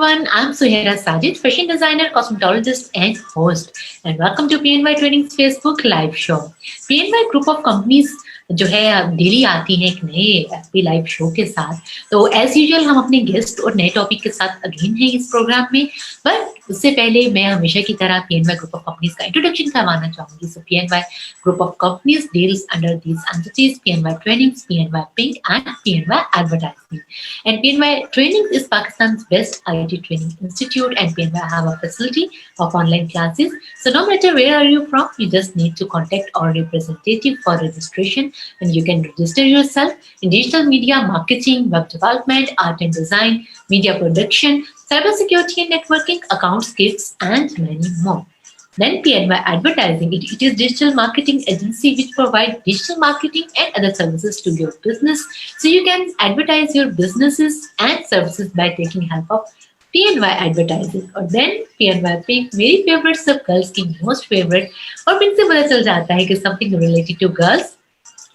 everyone. I'm Suhaira Sajid, fashion designer, cosmetologist, and host. And welcome to PNY Training's Facebook live show. PNY group of companies जो है daily आती है एक नए FP live show के साथ. तो एज यूजुअल हम अपने गेस्ट और नए टॉपिक के साथ अगेन हैं इस प्रोग्राम में. बट उससे पहले मैं हमेशा की तरह पीएनवाई ग्रुप ऑफ कंपनीज का इंट्रोडक्शन करवाना चाहूंगी. So PNY group of companies deals under these entities PNY trainings, PNY pink and PNY advertising. And PNY Training is Pakistan's best IT training institute, and PNY have a facility of online classes. So no matter where are you from, you just need to contact our representative for registration, and you can register yourself in digital media marketing, web development, art and design, media production, cybersecurity and networking, accounts, kits, and many more. Then PNY Advertising, it is digital marketing agency which provide digital marketing and other services to your business. So you can advertise your businesses and services by taking help of PNY Advertising. और then PNY Pink, मेरी favorite सब girls की most favorite, और pink से पता चल जाता है कि something related to girls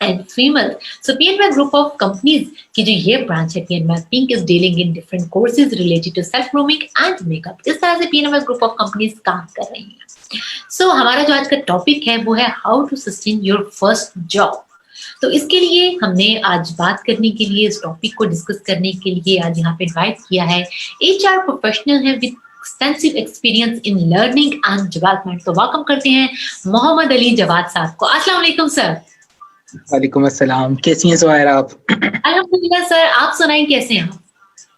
and female. So PNY group of companies की जो ये branch है PNY Pink is dealing in different courses related to self grooming and makeup. इस तरह से PNY group of companies काम कर रही हैं. So हमारा जो आज का टॉपिक है वो है how to sustain your first job. तो इसके लिए हमने आज बात करने के लिए, इस टॉपिक को डिस्कस करने के लिए आज यहाँ पे इनवाइट किया है एचआर प्रोफेशनल है with extensive experience in learning and development. तो वेलकम करते हैं मोहम्मद अली जवाद साहब को. अस्सलाम वालेकुम सर. वालेकुम अस्सलाम. कैसी हैं सुहायरा आप? अल्हम्दुलिल्लाह सर, आप सुनाएं कैसे हैं?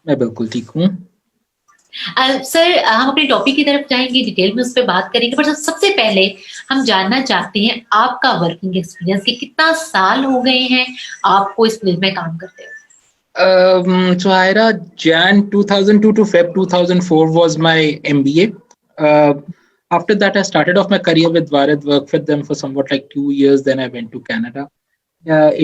मैं बिल्कुल ठीक हूँ. सर हम अपने टॉपिक की तरफ जाएंगे, डिटेल में उस पर बात करेंगे, पर सबसे पहले हम जानना चाहते हैं आपका वर्किंग एक्सपीरियंस कि कितना साल हो गए हैं आपको इस फील्ड में काम करते हुए? सुहायरा, Jan 2002 to Feb 2004 was my MBA. After that, I started off my career with Bharat, worked with them for somewhat like 2 years. Then I went to Canada.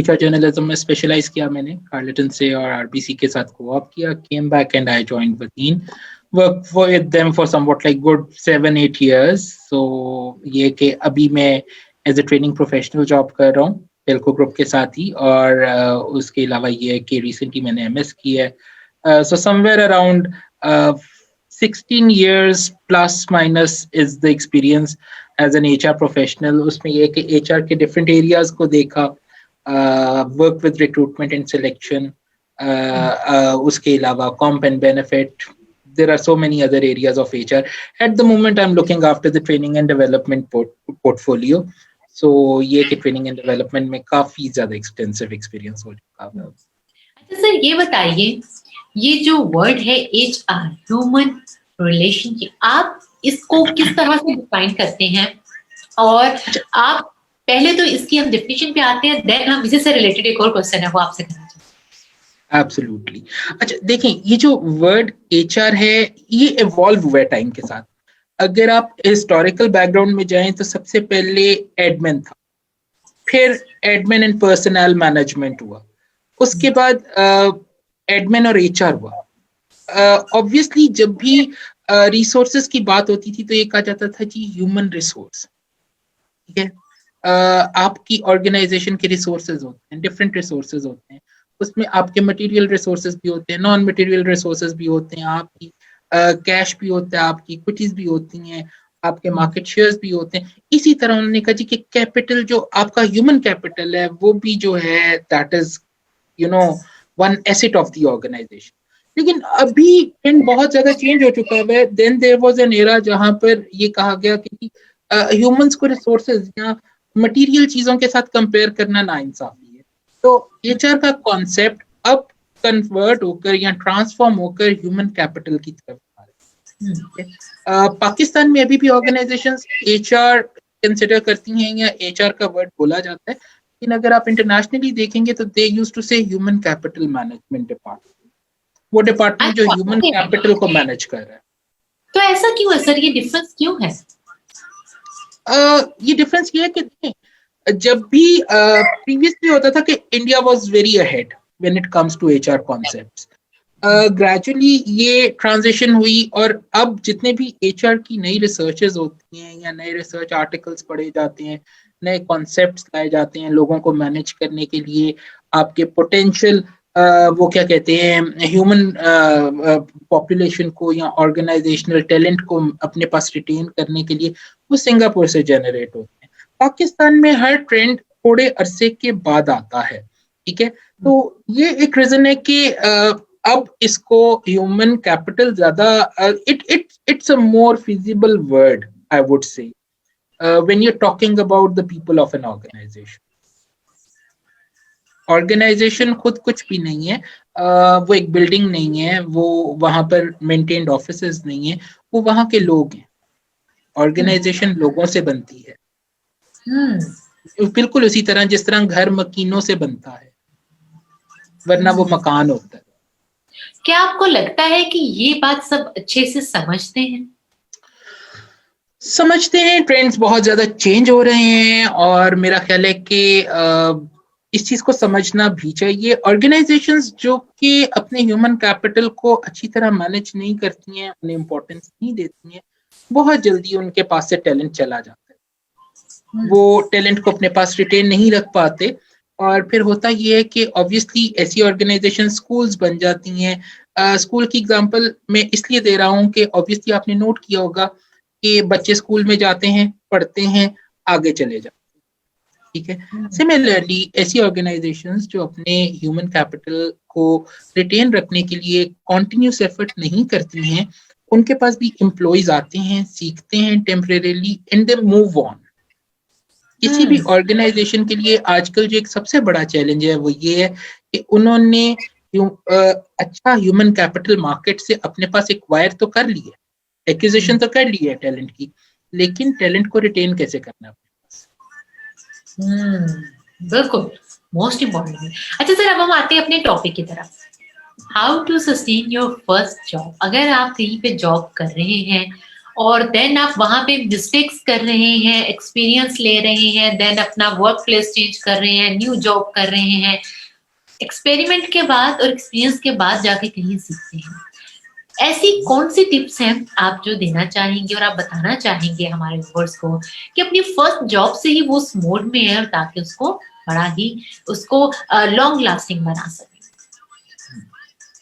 HR journalism में specialize किया मैंने Carleton से और RBC के साथ co-op किया. Came back and I joined Vateen. Worked with them for somewhat like good 7-8 years. So ये कि अभी मैं as a training professional job कर रहा हूँ टेल्को ग्रुप के साथ ही, और उसके अलावा ये कि recently मैंने MS की है. So somewhere around 16 years plus minus is the experience as an HR professional. उसमें ये कि HR के different areas को देखा, work with recruitment and selection, उसके अलावा comp and benefit. There are so many other areas of HR. At the moment, I'm looking after the training and development portfolio. So ये कि training and development में काफी ज़्यादा extensive experience हो चुका है. अच्छा सर, ये बताइए, ये जो वर्ड है HR, ह्यूमन रिलेशनशिप, आप इसको किस तरह से डिफाइन करते हैं? और आप पहले तो इसकी हम डेफिनेशन पे आते हैं, देन हम इसी से रिलेटेड एक और क्वेश्चन है वो आपसे करना चाहते हैं. Absolutely. अच्छा देखें, ये जो वर्ड HR है ये इवॉल्व हुआ है टाइम के साथ. अगर आप हिस्टोरिकल बैकग्राउंड में जाएं तो सबसे पहले एडमिन था, फिर एडमिन एंड पर्सनल मैनेजमेंट हुआ, उसके बाद एडमिन और HR हुआ. ऑब्वियसली जब भी रिसोर्सेज की बात होती थी तो ये कहा जाता था जी ह्यूमन रिसोर्स. ठीक है, आपकी ऑर्गेनाइजेशन के रिसोर्सेज होते हैं, डिफरेंट रिसोर्सेज होते हैं. उसमें आपके मटेरियल रिसोर्सेज भी होते हैं, नॉन मटेरियल रिसोर्सेज भी होते हैं, आपकी कैश भी होता है, आपकी इक्विटीज भी होती हैं, आपके मार्केट शेयर्स भी होते हैं. इसी तरह उन्होंने कहा जी कि कैपिटल जो आपका ह्यूमन कैपिटल है वो भी जो है that is one asset of the organisation. लेकिन अभी ट्रेंड बहुत ज्यादा चेंज हो चुका है. Then there was an era जहां पर ये कहा गया कि ह्यूमंस को रिसोर्सेज या मटेरियल चीजों के साथ कंपेयर करना नाइंसाफी है. तो एचआर का कॉन्सेप्ट अब कन्वर्ट होकर या ट्रांसफॉर्म होकर ह्यूमन कैपिटल की तरफ आ रहा है. पाकिस्तान में अभी भी ऑर्गेनाइजेशंस एचआर कंसिडर करती हैं या एचआर का वर्ड बोला जाता है, लेकिन अगर आप इंटरनेशनली देखेंगे तो दे यूज्ड टू से ह्यूमन कैपिटल मैनेजमेंट डिपार्टमेंट, वो डिपार्टमेंट जो ह्यूमन कैपिटल को मैनेज कर रहा है. तो ऐसा क्यों है सर, ये डिफरेंस क्यों है? ये डिफरेंस ये है कि जब भी प्रीवियसली होता था कि India was very ahead when it comes to HR concepts. Gradually ये ट्रांजिशन हुई और अब जितने भी एचआर की नई रिसर्चेस होती हैं या नए रिसर्च आर्टिकल्स पढ़े जाते हैं, नए कॉन्सेप्ट्स लाए जाते हैं लोगों को मैनेज करने के लिए, आपके पोटेंशियल वो क्या कहते हैं, ह्यूमन पॉपुलेशन को या ऑर्गेनाइजेशनल टैलेंट को अपने पास रिटेन करने के लिए वो सिंगापुर से जनरेट होते हैं। पाकिस्तान में हर ट्रेंड थोड़े अरसे के बाद आता है, ठीक है। तो ये एक रीजन है कि अब इसको ह्यूमन कैपिटल ज्यादा, it's a more feasible word I would say when you are talking about the people of an organisation. Organisation खुद कुछ भी नहीं है, वो एक बिल्डिंग नहीं है, वो वहां पर मेंटेन्ड ऑफिसेज नहीं है, वो वहां के लोग हैं। ऑर्गेनाइजेशन लोगों से बनती है, बिल्कुल उसी तरह जिस तरह घर मकीनों से बनता है, वरना वो मकान होता है। क्या आपको लगता है कि ये बात सब अच्छे से समझते हैं? समझते हैं, ट्रेंड्स बहुत ज्यादा चेंज हो रहे हैं और मेरा ख्याल है कि इस चीज को समझना भी चाहिए। ऑर्गेनाइजेशंस जो कि अपने ह्यूमन कैपिटल को अच्छी तरह मैनेज नहीं करती हैं, उन्हें इम्पोर्टेंस नहीं देती हैं, बहुत जल्दी उनके पास से टैलेंट चला जाता है, वो टैलेंट को अपने पास रिटेन नहीं रख पाते। और फिर होता ये है कि ऑब्वियसली ऐसी ऑर्गेनाइजेशन स्कूल्स बन जाती हैं। स्कूल की एग्जांपल मैं इसलिए दे रहा हूँ कि ऑब्वियसली आपने नोट किया होगा कि बच्चे स्कूल में जाते हैं, पढ़ते हैं, आगे चले जाते हैं, ठीक है। सिमिलरली ऐसी ऑर्गेनाइजेशंस जो अपने ह्यूमन कैपिटल को रिटेन रखने के लिए कॉन्टिन्यूस एफर्ट नहीं करती हैं, उनके पास भी एम्प्लॉइज आते हैं, सीखते हैं temporarily and they move on. किसी भी ऑर्गेनाइजेशन के लिए आजकल जो एक सबसे बड़ा चैलेंज है वो ये है कि उन्होंने अच्छा ह्यूमन कैपिटल मार्केट से अपने पास एक्वायर तो कर लिया, एक्विजिशन तो कर ली है टैलेंट की, लेकिन टैलेंट को रिटेन कैसे करना है? बिल्कुल, मोस्ट इम्पोर्टेंट। अच्छा सर, अब हम आते हैं अपने टॉपिक की तरफ। How to sustain your first job. अगर आप कहीं पे जॉब कर रहे हैं और देन आप वहां पे मिस्टेक्स कर रहे हैं, एक्सपीरियंस ले रहे हैं, देन अपना वर्क प्लेस चेंज कर रहे हैं, न्यू जॉब कर रहे हैं, एक्सपेरिमेंट के बाद और एक्सपीरियंस के बाद जाके कहीं सीखते हैं, ऐसी कौन सी टिप्स हैं आप जो देना चाहेंगे और आप बताना चाहेंगे हमारे व्यूअर्स को कि अपनी फर्स्ट जॉब से ही वो उस मोड में है और ताकि उसको बड़ा ही उसको लॉन्ग लास्टिंग बना सके?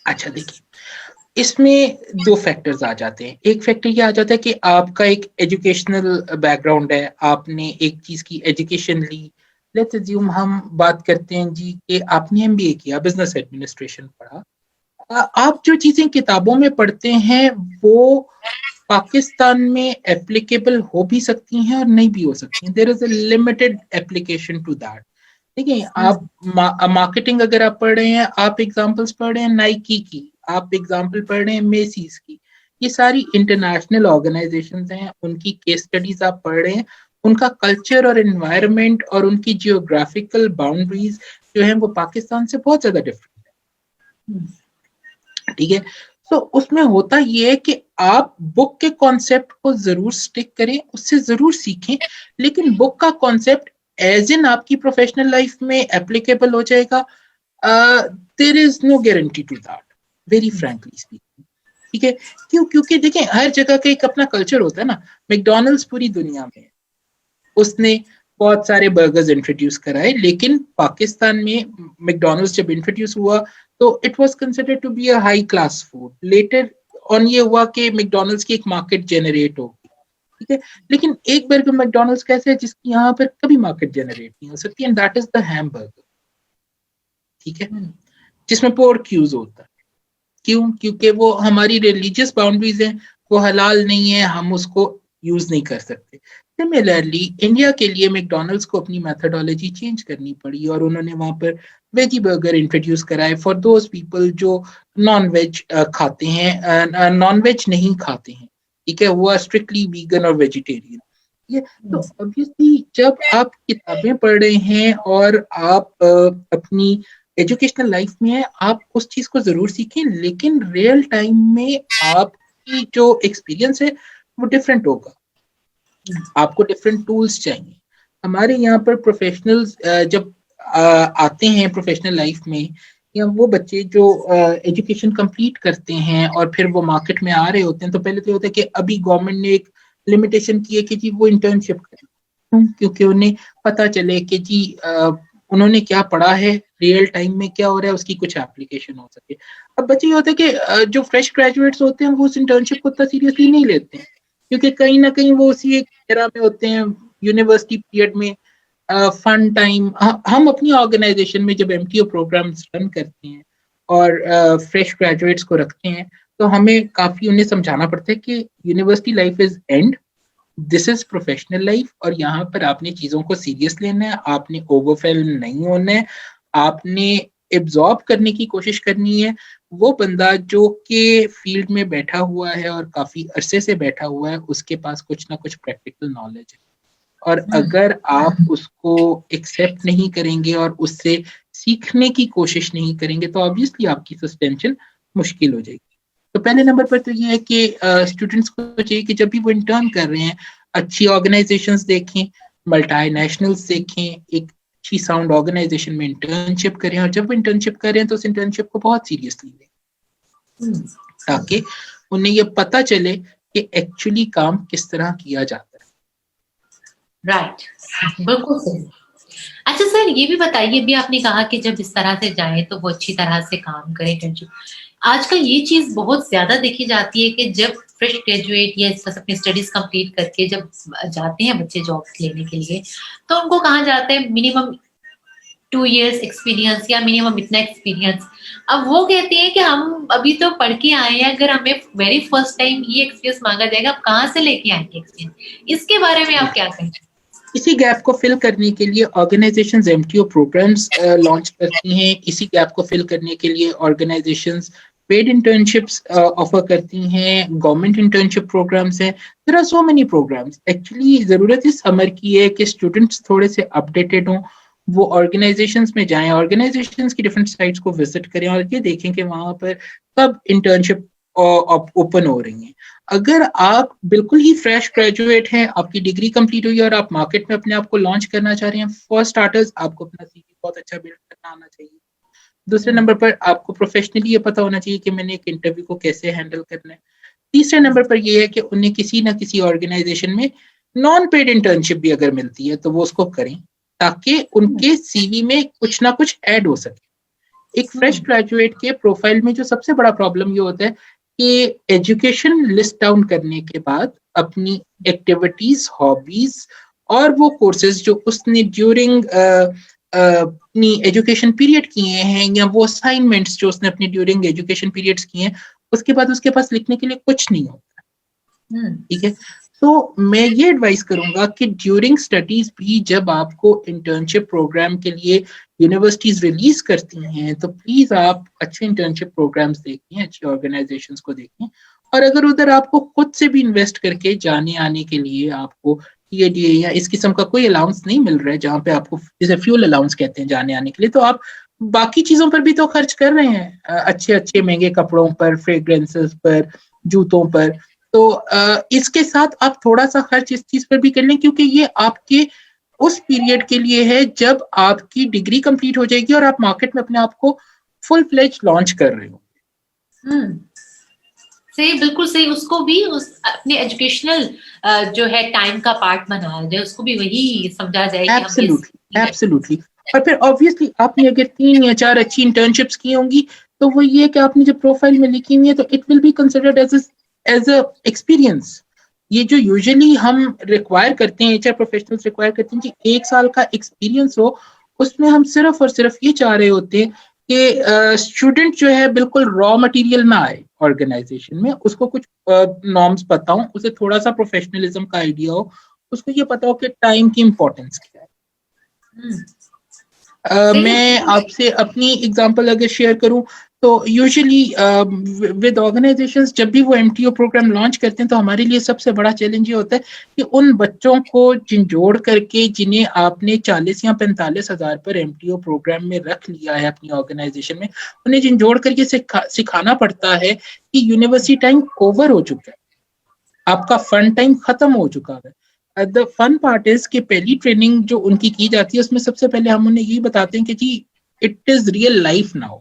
अच्छा देखिए, इसमें दो फैक्टर्स आ जाते हैं। एक फैक्टर ये आ जाता है कि आपका एक एजुकेशनल बैकग्राउंड है, आपने एक चीज की एजुकेशन ली। लेट्स अज्यूम हम बात करते हैं जी कि आपने एमबीए किया, बिजनेस एडमिनिस्ट्रेशन पढ़ा। आप जो चीजें किताबों में पढ़ते हैं वो पाकिस्तान में एप्लीकेबल हो भी सकती हैं और नहीं भी हो सकती हैं। There is a limited application to that. देखिए, आप मार्केटिंग अगर आप पढ़ रहे हैं, आप एग्जांपल्स पढ़ रहे हैं नाइकी की, आप एग्जांपल पढ़ रहे हैं मेसीज की, ये सारी इंटरनेशनल ऑर्गेनाइजेशंस हैं, उनकी केस स्टडीज आप पढ़ रहे हैं, उनका कल्चर और एनवायरनमेंट और उनकी जियोग्राफिकल बाउंड्रीज जो है वो पाकिस्तान से बहुत ज्यादा डिफरेंट है, ठीक है। तो उसमें होता ये है कि आप बुक के कॉन्सेप्ट को जरूर स्टिक करें, उससे जरूर सीखें, लेकिन बुक का कॉन्सेप्ट एज इन आपकी प्रोफेशनल लाइफ में एप्लीकेबल हो जाएगा, there is no guarantee to that, very frankly speaking, ठीक है। क्योंकि देखिए हर जगह का एक अपना कल्चर होता है ना। मैकडॉनल्ड्स पूरी दुनिया में, उसने बहुत सारे बर्गर्स इंट्रोड्यूस कराए, लेकिन पाकिस्तान में मैकडॉनल्ड्स जब इंट्रोड्यूस हुआ तो it was considered to be a high class food. Later on ये हुआ कि मैकडॉनल्ड्स की एक मार्केट जनरेट होगी, ठीक है। लेकिन एक बर्गर मैकडॉनल्ड्स कैसे है जिसकी यहाँ पर कभी मार्केट जनरेट नहीं हो सकती, and that is the hamburger, ठीक है, जिसमें पोर्क यूज होता है। क्यों? क्योंकि वो हमारी रिलीजियस बाउंड्रीज हैं, वो हलाल नहीं है, हम उसको यूज नहीं कर सकते। सिमिलरली इंडिया के लिए मैकडॉनल्ड्स को अपनी मेथोडोलॉजी चेंज करनी पड़ी और उन्होंने वहां पर वेजी बर्गर इंट्रोड्यूस कराए फॉर दोज पीपल जो नॉन वेज खाते हैं, नॉन वेज नहीं खाते हैं, ठीक है, वो स्ट्रिक्टली वीगन और वेजिटेरियन। ये तो ऑब्वियसली जब आप किताबें पढ़ रहे हैं और आप अपनी एजुकेशनल लाइफ में है, आप उस चीज को जरूर सीखें, लेकिन रियल टाइम में आपकी जो एक्सपीरियंस है वो डिफरेंट होगा, आपको डिफरेंट टूल्स चाहिए। हमारे यहाँ पर प्रोफेशनल्स जब आते हैं प्रोफेशनल लाइफ में, या वो बच्चे जो एजुकेशन कंप्लीट करते हैं और फिर वो मार्केट में आ रहे होते हैं, तो पहले तो होता है कि अभी गवर्नमेंट ने एक लिमिटेशन की है कि जी वो इंटर्नशिप करें, क्योंकि उन्हें पता चले कि जी उन्होंने क्या पढ़ा है, रियल टाइम में क्या हो रहा है, उसकी कुछ एप्लीकेशन हो सके। अब बच्चे ये होता है कि जो फ्रेश ग्रेजुएट्स होते हैं वो उस इंटर्नशिप को इतना सीरियसली नहीं लेते हैं, क्योंकि कहीं ना कहीं वो उसी एक एरा में होते हैं, यूनिवर्सिटी पीरियड में, फन टाइम। हम अपनी ऑर्गेनाइजेशन में जब एमटीओ प्रोग्राम्स रन करते हैं और फ्रेश ग्रेजुएट्स को रखते हैं, तो हमें काफी उन्हें समझाना पड़ता है कि university life is and, this is professional life, और यहाँ पर आपने चीजों को सीरियस लेना है, आपने ओवरवेल्म नहीं होना है, आपने एब्जॉर्ब करने की कोशिश करनी है। वो बंदा जो कि फील्ड में बैठा हुआ है और काफी अरसे से बैठा हुआ है, उसके पास कुछ ना कुछ प्रैक्टिकल नॉलेज है, और अगर आप उसको एक्सेप्ट नहीं करेंगे और उससे सीखने की कोशिश नहीं करेंगे तो ऑब्वियसली आपकी सस्टेंशन मुश्किल हो जाएगी। तो पहले नंबर पर तो ये है कि स्टूडेंट्स को चाहिए कि जब भी वो इंटर्न कर रहे हैं, अच्छी ऑर्गेनाइजेशंस देखें, मल्टीनेशनल्स देखें, एक अच्छी साउंड ऑर्गेनाइजेशन में इंटर्नशिप करें, और जब वो इंटर्नशिप कर रहे हैं तो उस इंटर्नशिप को बहुत सीरियसली लें, ताकि उन्हें ये पता चले कि एक्चुअली काम किस तरह किया जाता है। राइट, बिल्कुल सही। अच्छा सर, ये भी बताइए, भी आपने कहा कि जब इस तरह से जाए तो वो अच्छी तरह से काम करें इंटर्नशिप। आजकल ये चीज बहुत ज्यादा देखी जाती है कि जब फ्रेश ग्रेजुएट या अपनी स्टडीज कंप्लीट करके जब जाते हैं बच्चे जॉब लेने के लिए, तो उनको कहा जाता है मिनिमम 2 years एक्सपीरियंस या मिनिमम इतना एक्सपीरियंस। अब वो कहते हैं कि हम अभी तो पढ़ के आए हैं, अगर हमें वेरी फर्स्ट टाइम ये एक्सपीरियंस मांगा जाएगा, आप कहाँ से लेके आएंगे एक्सपीरियंस? इसके बारे में आप क्या कहेंगे? इसी गैप को फिल करने के लिए ऑर्गेनाइजेशंस एमटीओ प्रोग्राम्स लॉन्च करती हैं। इसी गैप को फिल करने के लिए ऑर्गेनाइजेशंस पेड इंटर्नशिप्स ऑफर करती हैं, गवर्नमेंट इंटर्नशिप प्रोग्राम्स हैं। There are so many programmes. Actually जरूरत इस समर की है कि स्टूडेंट्स थोड़े से अपडेटेड हों, वो ऑर्गेनाइजेशंस में जाएं, ऑर्गेनाइजेशंस की डिफरेंट साइट्स को विजिट करें और ये देखें कि वहां पर कब इंटर्नशिप ओपन हो रही हैं। अगर आप बिल्कुल ही फ्रेश ग्रेजुएट हैं, आपकी डिग्री कंप्लीट हुई है और आप मार्केट में अपने आप को लॉन्च करना चाह रहे हैं, फॉर स्टार्टर्स आपको अपना सीवी बहुत अच्छा बिल्ड करना आना चाहिए। दूसरे नंबर पर आपको प्रोफेशनली ये पता होना चाहिए कि मैंने एक इंटरव्यू को कैसे हैंडल करना है। तीसरे नंबर पर यह है कि उन्हें किसी ना किसी ऑर्गेनाइजेशन में नॉन पेड इंटर्नशिप भी अगर मिलती है तो वो उसको करें, ताकि उनके सीवी में कुछ ना कुछ ऐड हो सके। एक फ्रेश ग्रेजुएट के प्रोफाइल में जो सबसे बड़ा प्रॉब्लम ये होता है कि एजुकेशन लिस्ट डाउन करने के बाद अपनी एक्टिविटीज, हॉबीज और वो कोर्सेज जो उसने ड्यूरिंग अपनी एजुकेशन पीरियड किए हैं, या वो असाइनमेंट्स जो उसने अपनी ड्यूरिंग एजुकेशन पीरियड्स किए हैं, उसके बाद उसके पास लिखने के लिए कुछ नहीं होता। ठीक है, तो मैं ये एडवाइस करूंगा कि ड्यूरिंग स्टडीज भी जब आपको इंटर्नशिप प्रोग्राम के लिए यूनिवर्सिटीज रिलीज करती हैं तो प्लीज आप अच्छे इंटर्नशिप प्रोग्राम्स देखें, अच्छी ऑर्गेनाइजेशंस को देखें, और अगर उधर आपको खुद से भी इन्वेस्ट करके जाने आने के लिए आपको टीएडीए या इस किस्म का कोई अलाउंस नहीं मिल रहा है, जहाँ पे आपको जैसे फ्यूल अलाउंस कहते हैं जाने आने के लिए, तो आप बाकी चीजों पर भी तो खर्च कर रहे हैं, अच्छे अच्छे महंगे कपड़ों पर, फ्रेग्रेंसेस पर, जूतों पर। तो इसके साथ आप थोड़ा सा खर्च इस चीज पर भी कर लें, क्योंकि ये आपके उस पीरियड के लिए है जब आपकी डिग्री कंप्लीट हो जाएगी और आप मार्केट में अपने आप को फुल फ्लेज लॉन्च कर रहे हो। सही, बिल्कुल सही। उसको भी उस अपने एजुकेशनल जो है टाइम का पार्ट बनाया जाए, उसको भी वही समझा जाए कि एब्सोल्युटली, एब्सोल्युटली। और फिर ऑब्वियसली आपने अगर 3 या 4 अच्छी इंटर्नशिप्स की होंगी तो वो ये कि आपने जब प्रोफाइल में लिखी हुई है तो it will be considered as a experience. ये जो यूजुअली हम रिक्वायर करते हैं, एचआर प्रोफेशनल्स रिक्वायर करते हैं कि 1 साल का एक्सपीरियंस हो, उसमें हम सिर्फ और सिर्फ ये चाह रहे होते हैं कि स्टूडेंट जो है बिल्कुल रॉ मटेरियल ना आए ऑर्गेनाइजेशन में, उसको कुछ नॉर्म्स पता हो, उसे थोड़ा सा प्रोफेशनलिज्म का आइडिया हो, उसको ये पता हो कि टाइम की इंपॉर्टेंस क्या है। मैं आपसे अपनी एग्जांपल अगर शेयर करूं तो यूजुअली विद ऑर्गेनाइजेशंस जब भी वो एमटीओ प्रोग्राम लॉन्च करते हैं तो हमारे लिए सबसे बड़ा चैलेंज ये होता है कि उन बच्चों को झिंझोड़ करके जिन्हें आपने 40 या 45 हज़ार पर एमटीओ प्रोग्राम में रख लिया है अपनी ऑर्गेनाइजेशन में, उन्हें झिंझोड़ करके सिखाना पड़ता है कि यूनिवर्सिटी टाइम ओवर हो चुका है, आपका फन टाइम खत्म हो चुका है। द फन पार्ट इज कि पहली ट्रेनिंग जो उनकी की जाती है उसमें सबसे पहले हम उन्हें यही बताते हैं कि जी it is real life now.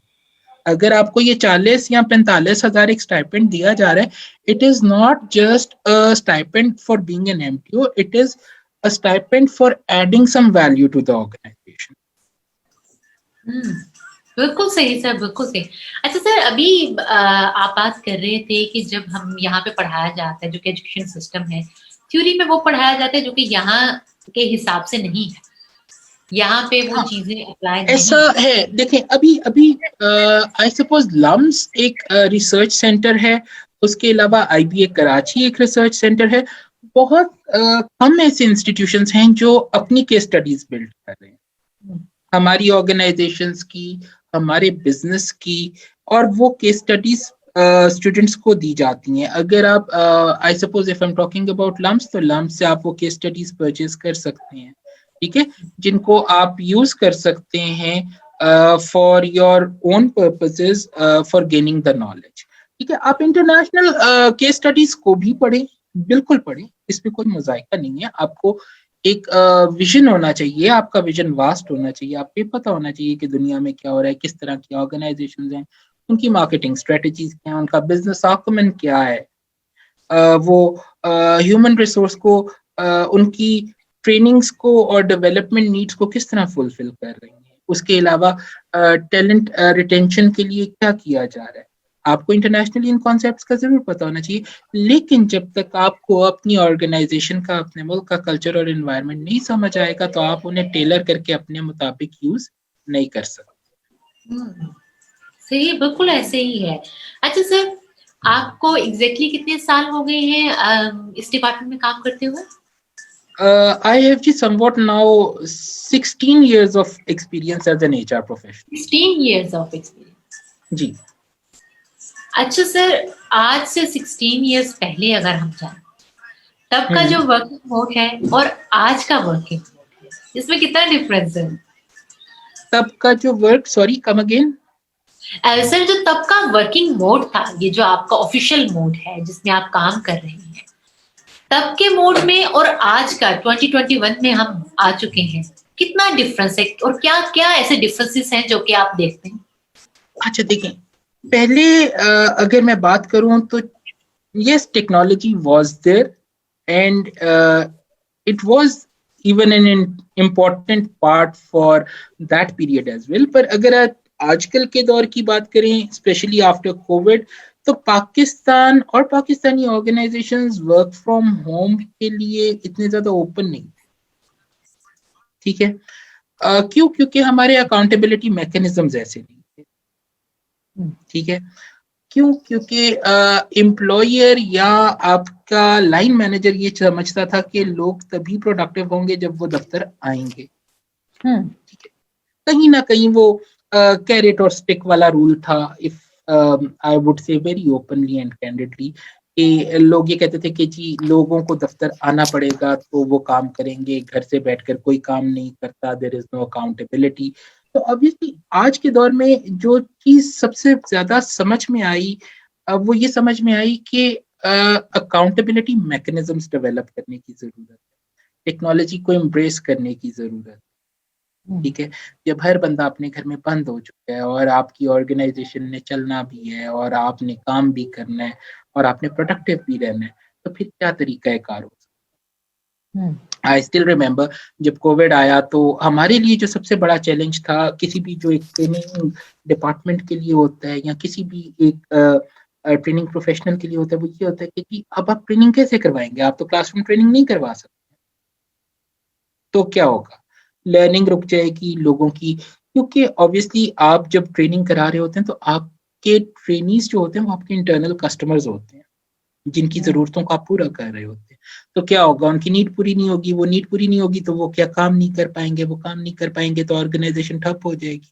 अगर आपको ये 40 या 45 हज़ार एक स्टाइपेंड दिया जा रहा है, it is not just a stipend for being an MTO, it is a stipend for adding some value to the organisation. Hmm, बिल्कुल सही सर, बिल्कुल सही। अच्छा सर, अभी आप बात कर रहे थे कि जब हम यहाँ पे पढ़ाया जाता है, जो कि एजुकेशन सिस्टम है, थ्योरी में वो पढ़ाया जाता है जो कि यहाँ के हिसाब से नहीं है, यहाँ पे वो हाँ, चीजें अप्लाई ऐसा नहीं। है। देखें, अभी अभी आई सपोज लम्स एक रिसर्च सेंटर है, उसके अलावा आईबीए कराची एक रिसर्च सेंटर है। बहुत कम ऐसे इंस्टीट्यूशंस हैं जो अपनी केस स्टडीज बिल्ड कर रहे हैं, हम्म, हमारी ऑर्गेनाइजेशंस की, हमारे बिजनेस की, और वो केस स्टडीज स्टूडेंट्स को दी जाती हैं। अगर आप I suppose if I am talking about LUMS, तो लम्स से आप वो केस स्टडीज परचेज कर सकते हैं, ठीक है, जिनको आप यूज कर सकते हैं for your own purposes, for gaining the knowledge. ठीक है, आप इंटरनेशनल केस स्टडीज को भी पढ़ें, बिल्कुल पढ़ें, इसमें कोई मजाइका नहीं है। आपको एक विजन होना चाहिए, आपका विजन वास्ट होना चाहिए, आपको पता होना चाहिए कि दुनिया में क्या हो रहा है, किस तरह की ऑर्गेनाइजेशंस हैं, उनकी मार्केटिंग स्ट्रेटजीज क्या है, उनका बिजनेस आर्गुमेंट क्या है, वो ह्यूमन रिसोर्स को, उनकी ट्रेनिंग्स को और डेवलपमेंट नीड्स को किस तरह फुलफिल कर रही हैं। उसके अलावा टैलेंट रिटेंशन के लिए क्या किया जा रहा है। आपको इंटरनेशनली इन कॉन्सेप्ट्स का जरूर पता होना चाहिए, लेकिन जब तक आपको अपनी ऑर्गेनाइजेशन का, अपने मुल्क का कल्चर और एनवायरनमेंट नहीं समझ आएगा, तो आप उन्हें टेलर करके अपने मुताबिक यूज नहीं कर सकते। हम्म, सही है, बिल्कुल ऐसे ही है। अच्छा सर, आपको एग्जैक्टली कितने साल हो गए हैं इस डिपार्टमेंट में काम करते हुए? I have just somewhat now 16 years of experience as an HR professional. 16 years of experience. जी। अच्छा सर, आज से 16 इयर्स पहले अगर हम जाएं, तब का जो हम्म। वर्किंग मोड है और आज का वर्किंग मोड है, इसमें कितना डिफरेंस है? तब का जो work, sorry come again. Sir, जो तब का वर्किंग मोड था, ये जो आपका ऑफिशियल मोड है जिसमें आप काम कर रहे हैं, तब के मोड में और आज का 2021 में हम आ चुके हैं, कितना डिफरेंस है और क्या क्या ऐसे डिफरेंसेस हैं जो कि आप देखते हैं? अच्छा देखें, पहले अगर मैं बात करूं तो yes, technology was there, and it was even an important part for that period as well. पर अगर आप आजकल के दौर की बात करें, स्पेशली आफ्टर कोविड, तो पाकिस्तान और Pakistani organisations work from home के लिए इतने ज्यादा ओपन नहीं, ठीक है। क्यों? क्योंकि हमारे अकाउंटेबिलिटी मैकेनिज्म्स ऐसे नहीं थे, ठीक है। क्यों? क्योंकि एम्प्लॉयर या आपका लाइन मैनेजर ये समझता था कि लोग तभी प्रोडक्टिव होंगे जब वो दफ्तर आएंगे, ठीक है। कहीं ना कहीं वो कैरेट और स्टिक वाला रूल था, इफ आई वुड से वेरी ओपनली एंड कैंडिडली, कि लोग ये कहते थे कि जी लोगों को दफ्तर आना पड़ेगा तो वो काम करेंगे, घर से बैठकर कोई काम नहीं करता, देयर इज नो अकाउंटेबिलिटी। तो ऑब्वियसली आज के दौर में जो चीज सबसे ज्यादा समझ में आई, वो ये समझ में आई कि अकाउंटेबिलिटी मैकेनिज्म्स डेवलप करने की जरूरत है, टेक्नोलॉजी को एम्ब्रेस करने की जरूरत है, ठीक है। जब हर बंदा अपने घर में बंद हो चुका है और आपकी ऑर्गेनाइजेशन ने चलना भी है और आपने काम भी करना है और आपने प्रोडक्टिव भी रहना है, तो फिर क्या तरीका है कार हो सकता है। आई स्टिल रिमेम्बर जब कोविड आया तो हमारे लिए जो सबसे बड़ा चैलेंज था, किसी भी जो एक ट्रेनिंग डिपार्टमेंट के लिए होता है या किसी भी एक ट्रेनिंग प्रोफेशनल के लिए होता है, वो ये होता है कि अब आप ट्रेनिंग कैसे करवाएंगे, आप तो क्लासरूम ट्रेनिंग नहीं करवा सकते, तो क्या होगा, लर्निंग रुक जाएगी लोगों की। क्योंकि ऑब्वियसली आप जब ट्रेनिंग करा रहे होते हैं तो आपके ट्रेनीज जो होते हैं वो आपके इंटरनल कस्टमर्स होते हैं, जिनकी जरूरतों को आप पूरा कर रहे होते हैं। तो क्या होगा, उनकी नीड पूरी नहीं होगी, वो नीड पूरी नहीं होगी तो वो क्या काम नहीं कर पाएंगे, वो काम नहीं कर पाएंगे तो ऑर्गेनाइजेशन ठप हो जाएगी।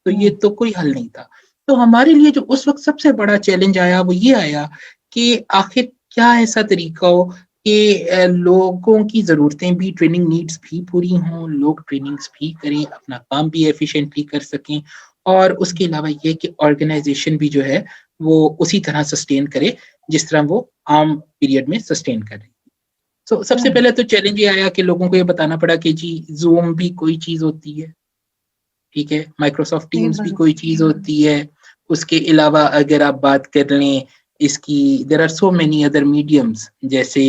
तो ये तो कोई हल नहीं था। तो हमारे लिए जो उस वक्त सबसे बड़ा चैलेंज आया वो ये आया कि आखिर क्या ऐसा तरीका हो कि लोगों की ज़रूरतें भी, ट्रेनिंग नीड्स भी पूरी हों, लोग ट्रेनिंग्स भी करें, अपना काम भी एफिशिएंटली कर सकें, और उसके अलावा ये कि ऑर्गेनाइजेशन भी जो है वो उसी तरह सस्टेन करे जिस तरह वो आम पीरियड में सस्टेन कर रही। सो सबसे पहले तो चैलेंज ये आया कि लोगों को ये बताना पड़ा कि जी जूम भी कोई चीज़ होती है, ठीक है, माइक्रोसॉफ्ट टीम्स भी कोई चीज़ होती है। उसके अलावा अगर आप बात कर लें इसकी, there are so many other mediums, जैसे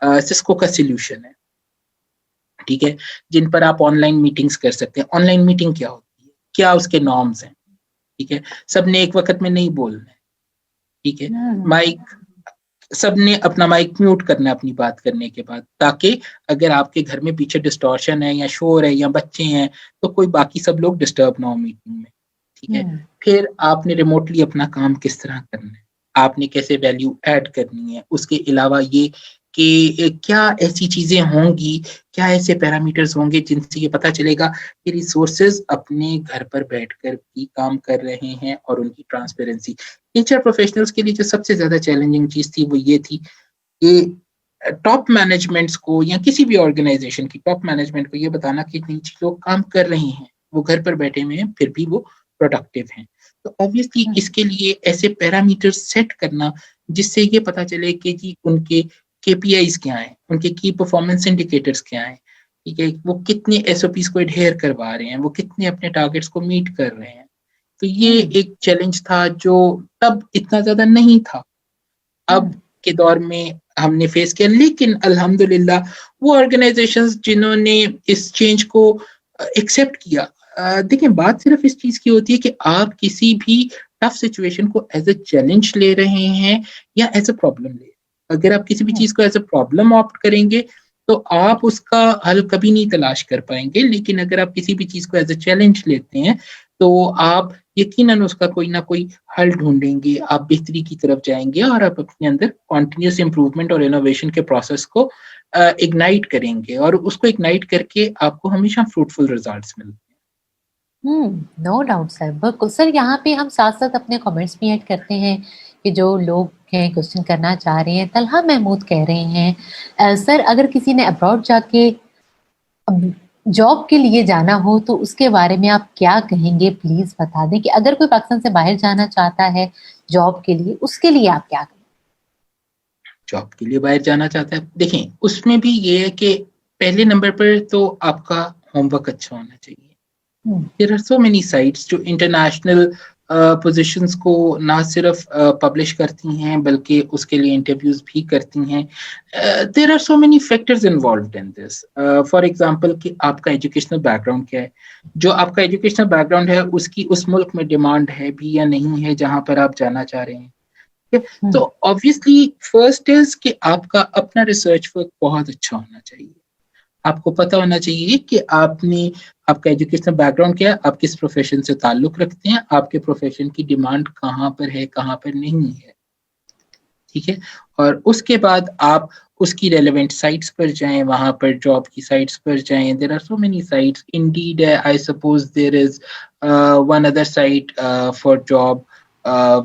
सिस्को का सॉल्यूशन है, ठीक है, जिन पर आप ऑनलाइन मीटिंग्स कर सकते हैं। ऑनलाइन मीटिंग क्या होती है क्या उसके नॉर्म्स हैं, ठीक है। सबने एक वक्त में नहीं बोलना है, ठीक है। माइक, सबने अपना माइक म्यूट करना है अपनी बात करने के बाद, ताकि अगर आपके घर में पीछे डिस्टॉर्शन है या शोर है या बच्चे हैं तो कोई बाकी सब लोग डिस्टर्ब ना हो मीटिंग में, ठीक है। फिर आपने रिमोटली अपना काम किस तरह करना है, आपने कैसे वैल्यू ऐड करनी है, उसके अलावा ये कि क्या ऐसी चीजें होंगी, क्या ऐसे पैरामीटर्स होंगे जिनसे ये पता चलेगा कि रिसोर्सेज अपने घर पर बैठकर भी काम कर रहे हैं, और उनकी ट्रांसपेरेंसी। एचआर प्रोफेशनल्स के लिए जो सबसे ज्यादा चैलेंजिंग चीज थी वो ये थी कि टॉप मैनेजमेंट्स को या किसी भी ऑर्गेनाइजेशन की टॉप मैनेजमेंट को ये बताना कि नीचे लोग काम कर रहे हैं, वो घर पर बैठे हुए हैं, फिर भी वो प्रोडक्टिव हैं। तो ऑब्वियसली इसके लिए ऐसे पैरामीटर्स सेट करना जिससे ये पता चले कि जी उनके केपीआईज क्या हैं, उनके की परफॉर्मेंस इंडिकेटर्स क्या हैं, ठीक है, वो कितने एसओपीज को एडहेयर करवा रहे हैं, वो कितने अपने टारगेट्स को मीट कर रहे हैं। तो ये एक चैलेंज था जो तब इतना ज्यादा नहीं था, अब के दौर में हमने फेस किया। लेकिन अल्हम्दुलिल्लाह वो ऑर्गेनाइजेशंस जिन्होंने इस चेंज को एक्सेप्ट किया, देखिए बात सिर्फ इस चीज की होती है कि आप किसी भी टफ सिचुएशन को एज अ चैलेंज ले रहे हैं या एज अ प्रॉब्लम ले रहे हैं। अगर आप किसी भी चीज को एज अ प्रॉब्लम ऑप्ट करेंगे तो आप उसका हल कभी नहीं तलाश कर पाएंगे, लेकिन अगर आप किसी भी चीज को एज अ चैलेंज लेते हैं तो आप यकीनन उसका कोई ना कोई हल ढूंढेंगे, आप बेहतरी की तरफ जाएंगे और आप अपने अंदर कॉन्टिन्यूस इंप्रूवमेंट और इनोवेशन के प्रोसेस को इग्नाइट करेंगे, और उसको इग्नाइट करके आपको हमेशा फ्रूटफुल रिजल्ट्स मिलते नो डाउट सर, बिल्कुल सर। यहाँ पे हम साथ साथ अपने कमेंट्स भी ऐड करते हैं कि जो लोग हैं क्वेश्चन करना चाह रहे हैं। तलहा महमूद कह रहे हैं सर, अगर किसी ने अब्रॉड जाके जॉब के लिए जाना हो तो उसके बारे में आप क्या कहेंगे, प्लीज बता दें कि अगर कोई पाकिस्तान से बाहर जाना चाहता है जॉब के लिए, उसके लिए आप क्या कहेंगे? जॉब के लिए बाहर जाना चाहता है, देखें उसमें भी ये है कि पहले नंबर पर तो आपका होमवर्क अच्छा होना चाहिए। There are so many sites जो इंटरनेशनल पोजीशंस को ना सिर्फ पब्लिश करती हैं बल्कि उसके लिए इंटरव्यूज भी करती हैं। There are so many factors involved in this. For example कि आपका एजुकेशनल बैकग्राउंड क्या है, जो आपका एजुकेशनल बैकग्राउंड है उसकी उस मुल्क में डिमांड है भी या नहीं है जहां पर आप जाना चाह रहे हैं। तो ऑब्वियसली फर्स्ट इज कि आपका अपना रिसर्च वर्क बहुत अच्छा होना चाहिए। आपको पता होना चाहिए कि आपका एजुकेशनल बैकग्राउंड क्या है, आप किस प्रोफेशन से ताल्लुक रखते हैं, आपके प्रोफेशन की डिमांड कहाँ पर है, कहाँ पर नहीं है, ठीक है। और उसके बाद आप उसकी रेलेवेंट साइट्स पर जाएं, वहां पर जॉब की साइट्स पर जाएं। There are so many sites, Indeed है, I suppose there is one other site for job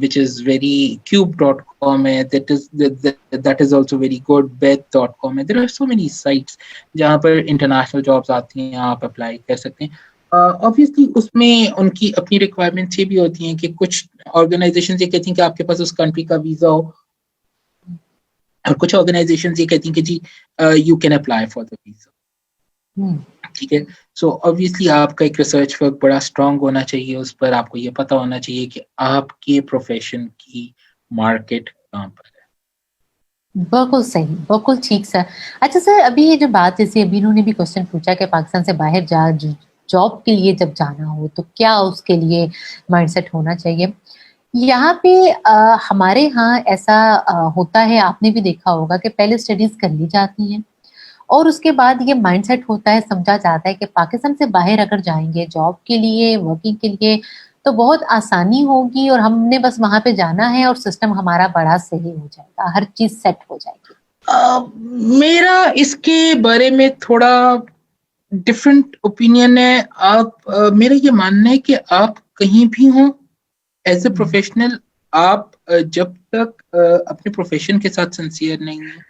which is very cube.com है, that is also very good, beth.com है। there are so many sites जहाँ पर international jobs आती हैं, आप apply कर सकते हैं। ऑब्वियसली उसमें उनकी अपनी रिक्वायरमेंट्स ये भी होती हैं कि कुछ ऑर्गेनाइजेशन ये कहती हैं कि आपके पास उस कंट्री का वीजा हो, और कुछ ऑर्गेनाइजेशन ये कहती हैं कि जी you can apply for the visa, ठीक है। सो ऑब्वियसली आपका एक रिसर्च वर्क बड़ा स्ट्रांग होना चाहिए, उस पर आपको ये पता होना चाहिए कि आपके प्रोफेशन की मार्केट कहाँ पर है। बिल्कुल सही, बिल्कुल ठीक सर। अच्छा सर, अभी ये जो बात, जैसे अभी इन्होंने भी क्वेश्चन पूछा कि पाकिस्तान से बाहर जॉब के लिए जब जाना हो तो क्या उसके लिए माइंडसेट होना चाहिए। यहाँ पे हमारे यहाँ ऐसा होता है, आपने भी देखा होगा कि पहले स्टडीज कर ली जाती हैं और उसके बाद ये माइंडसेट होता है, समझा जाता है कि पाकिस्तान से बाहर अगर जाएंगे जॉब के लिए, वर्किंग के लिए, तो बहुत आसानी होगी और हमने बस वहां पे जाना है और सिस्टम हमारा बड़ा सही हो जाएगा, हर चीज सेट हो जाएगी। मेरा इसके बारे में थोड़ा डिफरेंट ओपिनियन है। मेरा ये मानना है कि आप कहीं भी हो एज ए प्रोफेशनल, आप जब तक अपने प्रोफेशन के साथ सिंसियर नहीं है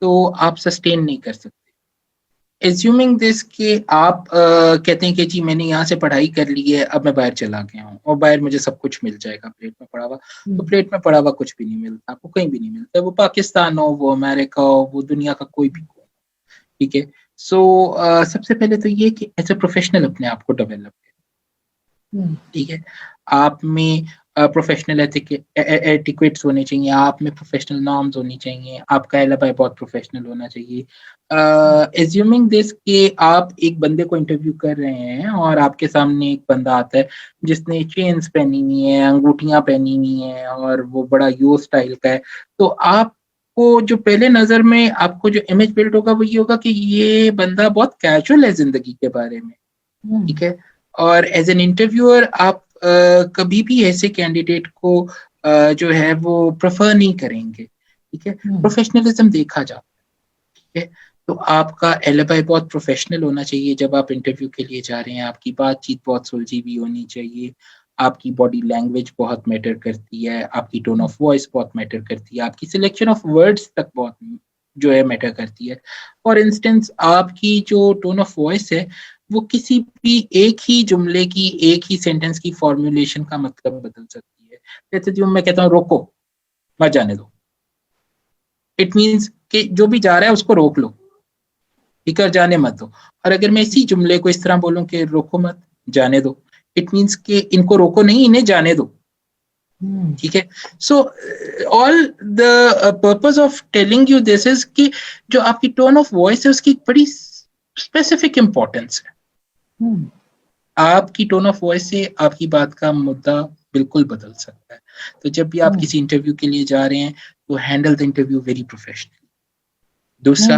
तो आप सस्टेन नहीं कर सकते। एज्यूमिंग दिस कि आप कहते हैं कि जी मैंने यहाँ से पढ़ाई कर ली है, अब मैं बाहर चला गया हूँ और बाहर मुझे सब कुछ मिल जाएगा प्लेट में पड़ा हुआ, तो प्लेट में पड़ा हुआ कुछ भी नहीं मिलता, आपको कहीं भी नहीं मिलता, वो पाकिस्तान हो, वो अमेरिका हो, वो दुनिया का कोई भी हो, ठीक है। सो सबसे पहले तो ये कि एज ए प्रोफेशनल अपने आप को डेवलप करें, ठीक है। आप में प्रोफेशनल एटिक्वेट्स होने चाहिए, आप में प्रोफेशनल नॉर्म्स होनी चाहिए, आपका एलिबाई बहुत प्रोफेशनल होना चाहिए। एज्यूमिंग दिस कि आप एक बंदे को इंटरव्यू कर रहे हैं और आपके सामने एक बंदा आता है जिसने चेन्स पहनी हुई है, अंगूठियां पहनी हुई हैं और वो बड़ा यो स्टाइल का है, तो आपको जो पहले नजर में आपको जो इमेज बिल्ड होगा वो ये होगा कि ये बंदा बहुत कैजुअल है जिंदगी के बारे में, ठीक है। और एज एन इंटरव्यूअर आप कभी भी ऐसे कैंडिडेट को जो है वो प्रेफर नहीं करेंगे, ठीक है। प्रोफेशनलिज्म देखा जाता है, ठीक है। तो आपका एलिबाई बहुत प्रोफेशनल होना चाहिए जब आप इंटरव्यू के लिए जा रहे हैं, आपकी बातचीत बहुत सुलझी हुई होनी चाहिए, आपकी बॉडी लैंग्वेज बहुत मैटर करती है, आपकी टोन ऑफ वॉइस बहुत मैटर करती है, आपकी सिलेक्शन ऑफ वर्ड्स तक बहुत जो है मैटर करती है। फॉर इंस्टेंस आपकी जो टोन ऑफ वॉइस है वो किसी भी एक ही जुमले की, एक ही सेंटेंस की फॉर्मुलेशन का मतलब बदल सकती है। जैसे जो मैं कहता हूँ रोको, मत जाने दो, इट मीन्स कि जो भी जा रहा है उसको रोक लो, ठीक है, जाने मत दो। और अगर मैं इसी जुमले को इस तरह बोलूं कि रोको मत, जाने दो, इट मीन्स कि इनको रोको नहीं, इन्हें जाने दो, ठीक है। So all the purpose of telling you this is कि जो आपकी टोन ऑफ वॉइस है उसकी बड़ी स्पेसिफिक इंपॉर्टेंस है। आपकी टोन ऑफ वॉइस से आपकी बात का मुद्दा बिल्कुल बदल सकता है। तो जब भी आप किसी इंटरव्यू के लिए जा रहे हैं तो handle the interview very professionally. दूसरा,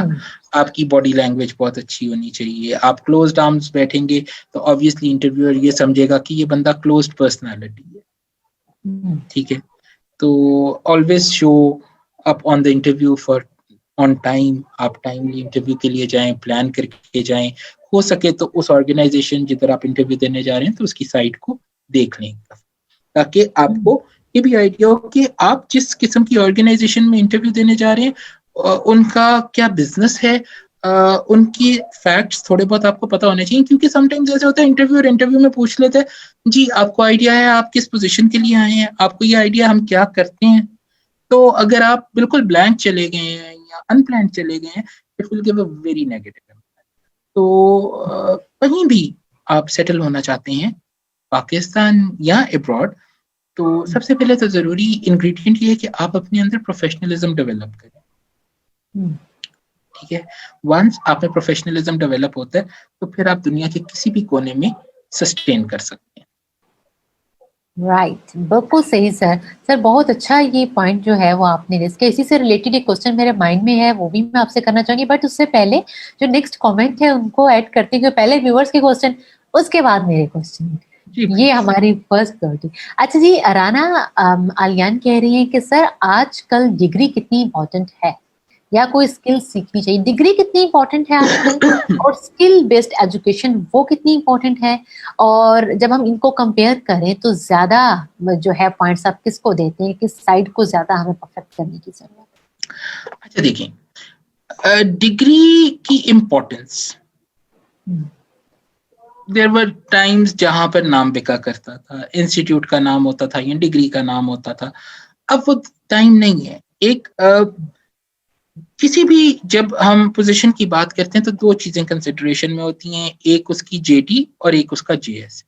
आपकी बॉडी लैंग्वेज बहुत अच्छी होनी चाहिए। आप क्लोज्ड आर्म्स बैठेंगे तो ऑब्वियसली इंटरव्यूअर ये समझेगा कि ये बंदा क्लोज्ड पर्सनालिटी है, ठीक है। तो always show up on the interview for on time. आप टाइमली इंटरव्यू के लिए जाएं, प्लान करके जाएं, हो सके तो उस ऑर्गेनाइजेशन जिधर आप इंटरव्यू देने जा रहे हैं तो उसकी साइट को देख लें, ताकि आपको ये भी आइडिया हो कि आप जिस किस्म की ऑर्गेनाइजेशन में इंटरव्यू देने जा रहे हैं उनका क्या बिजनेस है, उनकी फैक्ट्स थोड़े बहुत आपको पता होने चाहिए। क्योंकि समटाइम्स ऐसा होता है इंटरव्यू में पूछ लेते हैं जी आपको आइडिया है आप किस पोजीशन के लिए आए हैं, आपको ये आइडिया हम क्या करते हैं। तो अगर आप बिल्कुल ब्लैंक चले गए हैं या अनप्लान्ड चले गए हैं, it will give a very negative. तो कहीं भी आप सेटल होना चाहते हैं, पाकिस्तान या अब्रॉड, तो सबसे पहले तो जरूरी इंग्रेडिएंट ये है कि आप अपने अंदर प्रोफेशनलिज्म डेवलप करें, ठीक है। वंस आप में प्रोफेशनलिज्म डेवलप होता है तो फिर आप दुनिया के किसी भी कोने में सस्टेन कर सकते हैं। राइट, बिल्कुल सही सर। सर बहुत अच्छा ये पॉइंट जो है वो आपने रेज किया। इसी से रिलेटेड एक क्वेश्चन मेरे माइंड में है, वो भी मैं आपसे करना चाहूंगी, बट उससे पहले जो नेक्स्ट कमेंट है उनको ऐड करते हैं। पहले व्यूअर्स के क्वेश्चन, उसके बाद मेरे क्वेश्चन, ये हमारी फर्स्ट प्रायोरिटी। अच्छा जी, राना आलियान कह रही हैं कि सर आजकल डिग्री कितनी इंपॉर्टेंट है या कोई स्किल सीखनी चाहिए? डिग्री कितनी इंपॉर्टेंट है आजकल और स्किल बेस्ड एजुकेशन वो कितनी इंपॉर्टेंट है? और जब हम इनको कंपेयर करें तो ज्यादा जो है पॉइंट्स आप किसको देते हैं, किस साइड को ज्यादा हमें परफेक्ट करने की जरूरत है? अच्छा देखिए, डिग्री की इम्पोर्टेंस, देयर वर टाइम्स जहां पर नाम बिका करता था, इंस्टीट्यूट का नाम होता था या डिग्री का नाम होता था। अब वो टाइम नहीं है। एक किसी भी जब हम पोजीशन की बात करते हैं तो दो चीजें कंसिडरेशन में होती हैं, एक उसकी जेडी और एक उसका जेएस।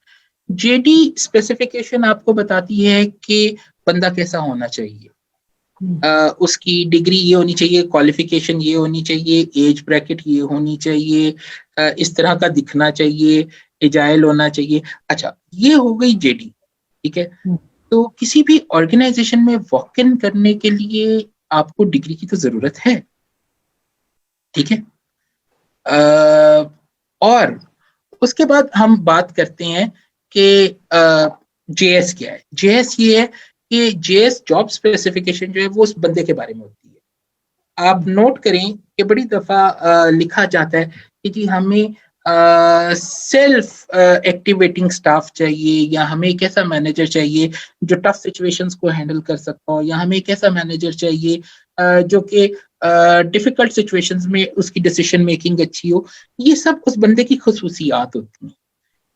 जेडी स्पेसिफिकेशन आपको बताती है कि बंदा कैसा होना चाहिए, उसकी डिग्री ये होनी चाहिए, क्वालिफिकेशन ये होनी चाहिए, एज ब्रैकेट ये होनी चाहिए, इस तरह का दिखना चाहिए, एजाइल होना चाहिए। अच्छा, ये हो गई जेडी, ठीक है। तो किसी भी ऑर्गेनाइजेशन में वॉक इन करने के लिए आपको डिग्री की तो जरूरत है, ठीक है। और उसके बाद हम बात करते हैं कि जेएस क्या है। जेएस ये है कि जेएस जॉब स्पेसिफिकेशन जो है वो उस बंदे के बारे में होती है। आप नोट करें कि बड़ी दफा लिखा जाता है कि जी हमें सेल्फ एक्टिवेटिंग स्टाफ चाहिए, या हमें एक ऐसा मैनेजर चाहिए जो टफ सिचुएशंस को हैंडल कर सकता हो, या हमें एक ऐसा मैनेजर चाहिए जो कि डिफिकल्ट सिचुएशंस में उसकी डिसीजन मेकिंग अच्छी हो। ये सब उस बंदे की खुसूसियात होती हैं।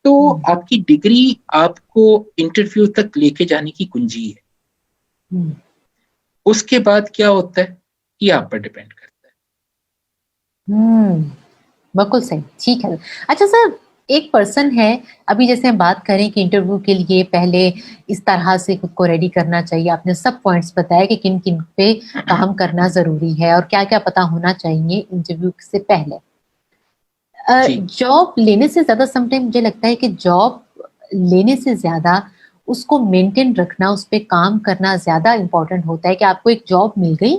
तो आपकी डिग्री आपको इंटरव्यू तक लेके जाने की कुंजी है। उसके बाद क्या होता है ये आप पर डिपेंड करता है। बिल्कुल सही, ठीक है। अच्छा सर, एक पर्सन है, अभी जैसे हम बात करें कि इंटरव्यू के लिए पहले इस तरह से खुद को रेडी करना चाहिए, आपने सब पॉइंट्स बताया कि किन किन पे काम करना जरूरी है और क्या क्या पता होना चाहिए इंटरव्यू से पहले। जी जॉब लेने से ज्यादा समटाइम मुझे लगता है कि जॉब लेने से ज्यादा उसको मेंटेन रखना, उस पे काम करना ज्यादा इम्पोर्टेंट होता है कि आपको एक जॉब मिल गई,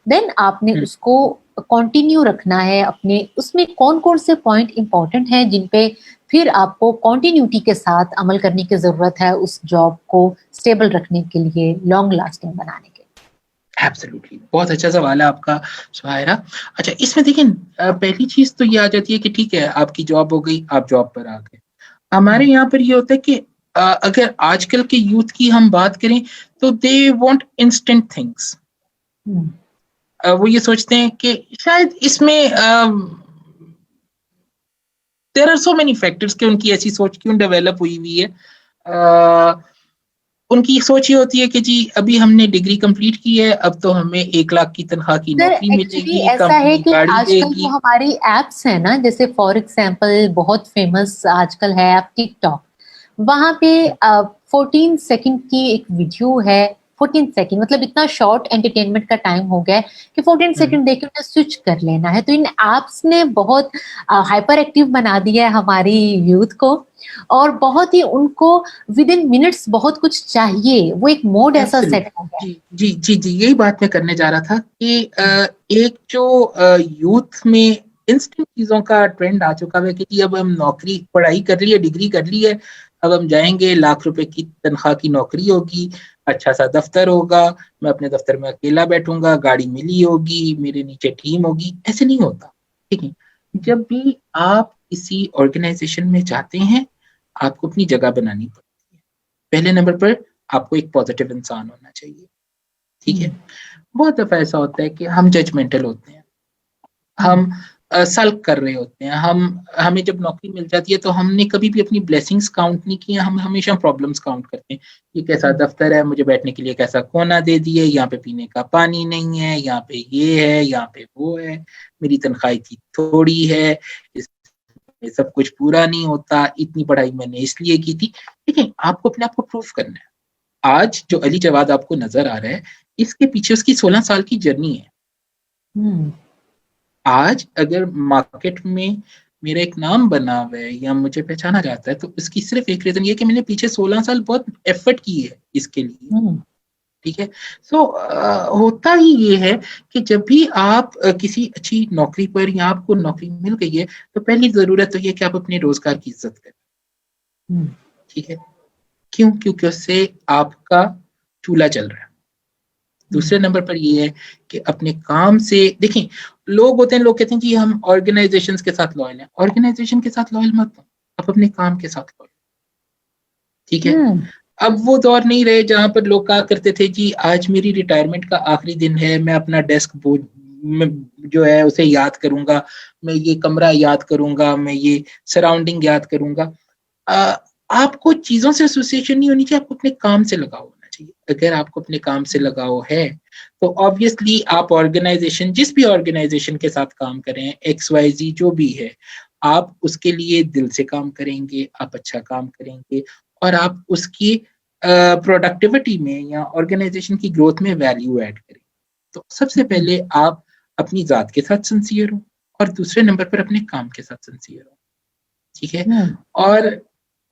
देन आपने हम्म, उसको कंटिन्यू रखना है अपने, उसमें कौन कौन से पॉइंट इंपॉर्टेंट हैं जिन पे फिर आपको कंटिन्यूटी के साथ अमल करने की जरूरत है उस जॉब को स्टेबल रखने के लिए, लॉन्ग लास्टिंग बनाने के एब्सोल्युटली, बहुत अच्छा सवाल है आपका सुहायरा। अच्छा, इसमें देखिए पहली चीज तो ये आ जाती है कि ठीक है, आपकी जॉब हो गई, आप जॉब पर आ गए। हमारे लिए। यहाँ पर ये होता है कि अगर आजकल के यूथ की हम बात करें तो they want instant things. Hmm, वो ये सोचते हैं कि शायद इसमें there are so many factors कि उनकी ऐसी सोच क्यों डेवलप हुई हुई है। उनकी सोच ये होती है कि जी अभी हमने डिग्री कंप्लीट की है, अब तो हमें 1 लाख की तनख्वाह की सर नौकरी एक्चुअली मिलेगी, ऐसा है कंपनी कि गाड़ी आजकल जो देगी। हमारी एप्स है ना, जैसे फॉर एग्जांपल बहुत फेमस आजकल है ऐप टिकटॉक, वहां पे 14 सेकंड की एक वीडियो है। 14 सेकंड मतलब इतना शॉर्ट एंटरटेनमेंट का टाइम हो गया है कि 14 हम्म, सेकंड देख के उन्हें स्विच कर लेना है। तो इन एप्स ने बहुत हाइपर एक्टिव बना दिया है हमारी यूथ को, और बहुत ही उनको विद इन मिनट्स बहुत कुछ चाहिए, वो एक मोड ऐसा एब्सोल्युट, सेट हो गया जी जी जी जी, यही बात मैं करने जा रहा था कि एक जो यूथ में इंस्टेंट चीजों का ट्रेंड आ चुका है कि जी अब हम नौकरी, पढ़ाई कर ली है, डिग्री कर ली है, अब हम जाएंगे, 1 लाख रुपए की तनख्वाह की नौकरी होगी, अच्छा सा दफ्तर होगा, मैं अपने दफ्तर में अकेला बैठूंगा, गाड़ी मिली होगी, मेरे नीचे टीम होगी। ऐसे नहीं होता, ठीक है। जब भी आप किसी ऑर्गेनाइजेशन में जाते हैं, आपको अपनी जगह बनानी पड़ती है। पहले नंबर पर आपको एक पॉजिटिव इंसान होना चाहिए, ठीक है। है। बहुत दफा ऐसा होता है कि हम जजमेंटल होते हैं, हम सल्क कर रहे होते हैं, हम हमें जब नौकरी मिल जाती है तो हमने कभी भी अपनी ब्लेसिंग्स काउंट नहीं की हैं, हम हमेशा प्रॉब्लम्स काउंट करते हैं। ये कैसा दफ्तर है, मुझे बैठने के लिए कैसा कोना दे दिए, यहाँ पे पीने का पानी नहीं है, यहाँ पे ये है, यहाँ पे वो है, मेरी तनख्वाह इतनी थोड़ी है, इसमें सब कुछ पूरा नहीं होता, इतनी पढ़ाई मैंने इसलिए की थी। देखिए, आपको अपने आप को प्रूफ करना है। आज जो अली जवाद आपको नजर आ रहा है, इसके पीछे उसकी 16 साल की जर्नी है। हम्म, आज अगर मार्केट में मेरा एक नाम बना हुआ है या मुझे पहचाना जाता है, तो इसकी सिर्फ एक रीजन ये कि मैंने पीछे 16 साल बहुत एफर्ट की है इसके लिए, हम्म, ठीक है। सो होता ही ये है कि जब भी आप किसी अच्छी नौकरी पर या आपको नौकरी मिल गई है, तो पहली जरूरत तो ये कि आप अपने रोजगार की इज्जत करें, हम्म, ठीक है। क्यों? क्योंकि उससे आपका चूल्हा चल रहा है। हम्म, दूसरे नंबर पर ये है कि अपने काम से देखें, लोग होते हैं, लोग कहते हैं कि हम ऑर्गेनाइजेशन के साथ लॉयल हैं। ऑर्गेनाइजेशन के साथ लॉयल मत हो, आप अपने काम के साथ लॉयल, ठीक है। हम्म, अब वो दौर नहीं रहे जहां पर लोग कहा करते थे जी आज मेरी रिटायरमेंट का आखिरी दिन है, मैं अपना डेस्क जो है उसे याद करूंगा, मैं ये कमरा याद करूंगा, मैं ये सराउंडिंग याद करूंगा। आ, आपको चीजों से एसोसिएशन नहीं होनी चाहिए, आपको अपने काम से लगाव होना चाहिए। अगर आपको अपने काम से लगाव है तो ऑब्वियसली आप ऑर्गेनाइजेशन, जिस भी ऑर्गेनाइजेशन के साथ काम कर रहे हैं, एक्स वाई जी जो भी है, आप उसके लिए दिल से काम करेंगे, आप अच्छा काम करेंगे, और आप उसकी प्रोडक्टिविटी में या ऑर्गेनाइजेशन की ग्रोथ में वैल्यू ऐड करेंगे। तो सबसे हम्म, पहले आप अपनी जात के साथ सिंसियर हो, और दूसरे नंबर पर अपने काम के साथ सिंसियर हो, ठीक है। हम्म, और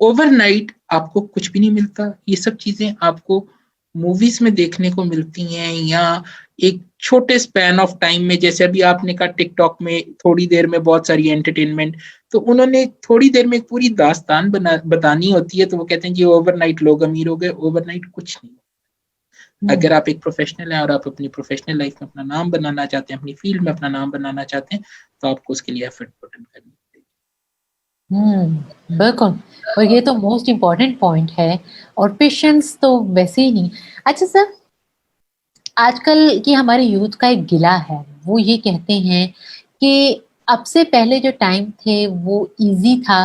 ओवरनाइट आपको कुछ भी नहीं मिलता, ये सब चीजें आपको मूवीज में देखने को मिलती हैं, या एक छोटे स्पैन ऑफ टाइम में, जैसे अभी आपने कहा टिकटॉक में थोड़ी देर में बहुत सारी एंटरटेनमेंट, तो उन्होंने थोड़ी देर में एक पूरी दास्तान बतानी होती है, तो वो कहते हैं कि ओवरनाइट लोग अमीर हो गए। ओवरनाइट कुछ नहीं। हम्म, अगर आप एक प्रोफेशनल हैं और आप अपनी प्रोफेशनल लाइफ में अपना नाम बनाना चाहते हैं, अपनी फील्ड में अपना नाम बनाना चाहते हैं, तो आपको उसके लिए एफर्ट पुट इन करनी पड़ेगी। बिल्कुल। और ये तो मोस्ट इम्पॉर्टेंट पॉइंट है, और पेशेंस तो वैसे ही नहीं। अच्छा सर, आजकल की हमारे यूथ का एक गिला है, वो ये कहते हैं कि अब से पहले जो टाइम थे वो इजी था,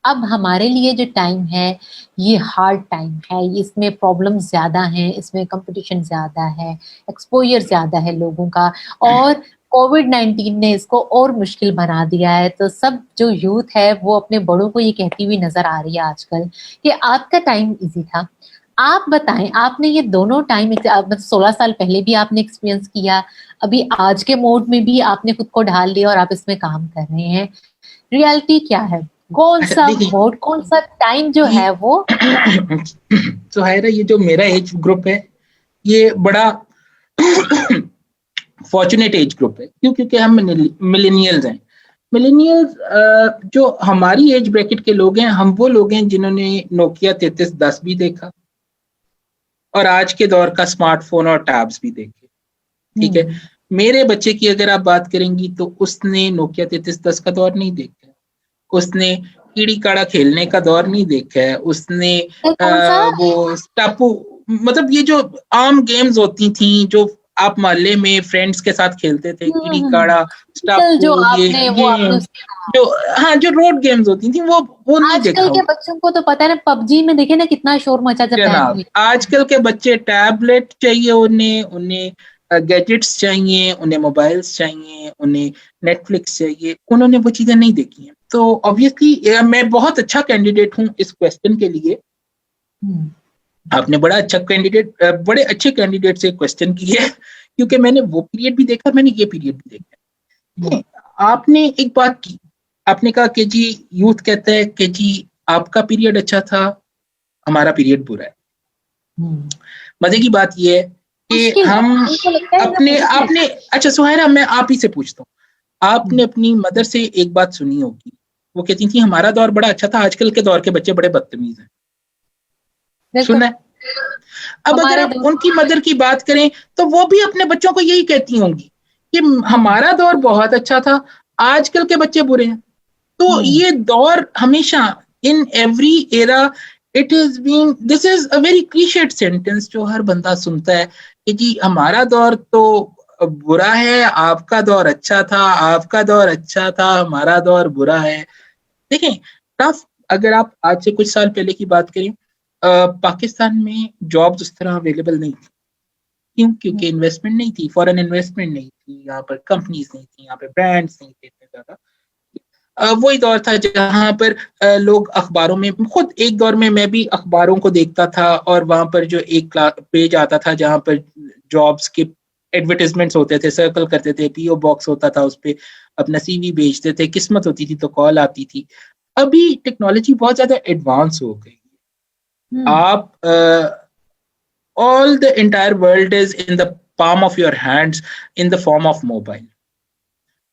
अब हमारे लिए जो टाइम है ये हार्ड टाइम है, इसमें प्रॉब्लम ज्यादा हैं, इसमें कंपटीशन ज्यादा है, एक्सपोजर ज्यादा है लोगों का, और कोविड-19 ने इसको और मुश्किल बना दिया है, तो सब जो यूथ है वो अपने बड़ों को ये कहती हुई नज़र आ रही है आजकल कि आपका टाइम ईज़ी था। आप बताएँ, आपने ये दोनों टाइम मतलब 16 साल पहले भी आपने एक्सपीरियंस किया, अभी आज के मोड में भी आपने खुद को ढाल लिया और आप इसमें काम कर रहे हैं। रियलिटी क्या है? अच्छा कौन-सा देखिए, मोड, कौन-सा टाइम जो ये है वो सुहायरा, ये जो मेरा एज ग्रुप है, ये बड़ा फॉर्चुनेट एज ग्रुप है। क्यों? क्योंकि हम मिलेनियल्स हैं। मिलेनियल्स जो हमारी एज ब्रैकेट के लोग हैं, हम वो लोग हैं जिन्होंने नोकिया 3310 भी देखा और आज के दौर का स्मार्टफोन और टैब्स भी देखे। ठीक है, मेरे बच्चे की अगर आप बात करेंगी तो उसने नोकिया 3310 का दौर नहीं देखा है, उसने कीड़ी काड़ा खेलने का दौर नहीं देखा है, उसने कौन-सा वो स्टापू, मतलब ये जो आम गेम्स होती थी जो आप मोहल्ले में फ्रेंड्स के साथ खेलते थे, कीड़ी काड़ा, कल जो स्टापू, आपने वो आपने जो, हाँ, जो रोड गेम्स होती थी वो नहीं आजकल देखा के बच्चों को तो पता है ना, पबजी में देखे ना कितना शोर मचा जाता जनाब। है। आजकल के बच्चे टैबलेट चाहिए, उन्हें उन्हें गैजेट्स चाहिए, उन्हें मोबाइल्स चाहिए, उन्हें नेटफ्लिक्स चाहिए, उन्होंने वो चीजें नहीं देखी हैं। तो ऑब्वियसली मैं बहुत अच्छा कैंडिडेट हूँ इस क्वेश्चन के लिए। आपने बड़ा अच्छा कैंडिडेट, बड़े अच्छे कैंडिडेट से क्वेश्चन किया है, क्योंकि मैंने वो पीरियड भी देखा, मैंने ये पीरियड भी देखा। आपने एक बात की, आपने कहा कि जी यूथ कहता है कि जी आपका पीरियड अच्छा था, हमारा पीरियड बुरा है। मजे की बात यह है कि हम अपने आपने अच्छा सुहायरा, मैं आप ही से पूछता हूँ, आपने अपनी मदर से एक बात सुनी होगी, वो कहती थी हमारा दौर बड़ा अच्छा था, आजकल के दौर के बच्चे बड़े बदतमीज हैं। सुना है? अब अगर आप उनकी मदर की बात करें तो वो भी अपने बच्चों को यही कहती होंगी कि हमारा दौर बहुत अच्छा था, आजकल के बच्चे बुरे हैं। तो ये दौर हमेशा, in every era, it is being, this is a very clichéd sentence जो हर बंदा सुनता है कि जी हमारा दौर तो बुरा है, आपका दौर अच्छा था, आपका दौर अच्छा था, हमारा दौर बुरा है। देखें, टफ, अगर आप आज से कुछ साल पहले की बात करें, पाकिस्तान में जॉब्स उस तरह अवेलेबल नहीं थी। क्यों? क्योंकि इन्वेस्टमेंट नहीं थी, फॉरेन इन्वेस्टमेंट नहीं थी, यहाँ पर कंपनीज नहीं थी, यहाँ पे ब्रांड्स नहीं थे इतने ज्यादा। वही दौर था जहां पर लोग अखबारों में, खुद एक दौर में मैं भी अखबारों को देखता था और वहां पर जो एक पेज आता था जहां पर जॉब्स के एडवर्टाइजमेंट्स होते थे, सर्कल करते थे, पीओ बॉक्स होता था, उस पे अपना सीवी भेजते थे, किस्मत होती थी तो कॉल आती थी। अभी टेक्नोलॉजी बहुत ज्यादा एडवांस हो गई। आप all the entire world is in the palm of your hands in the form of mobile.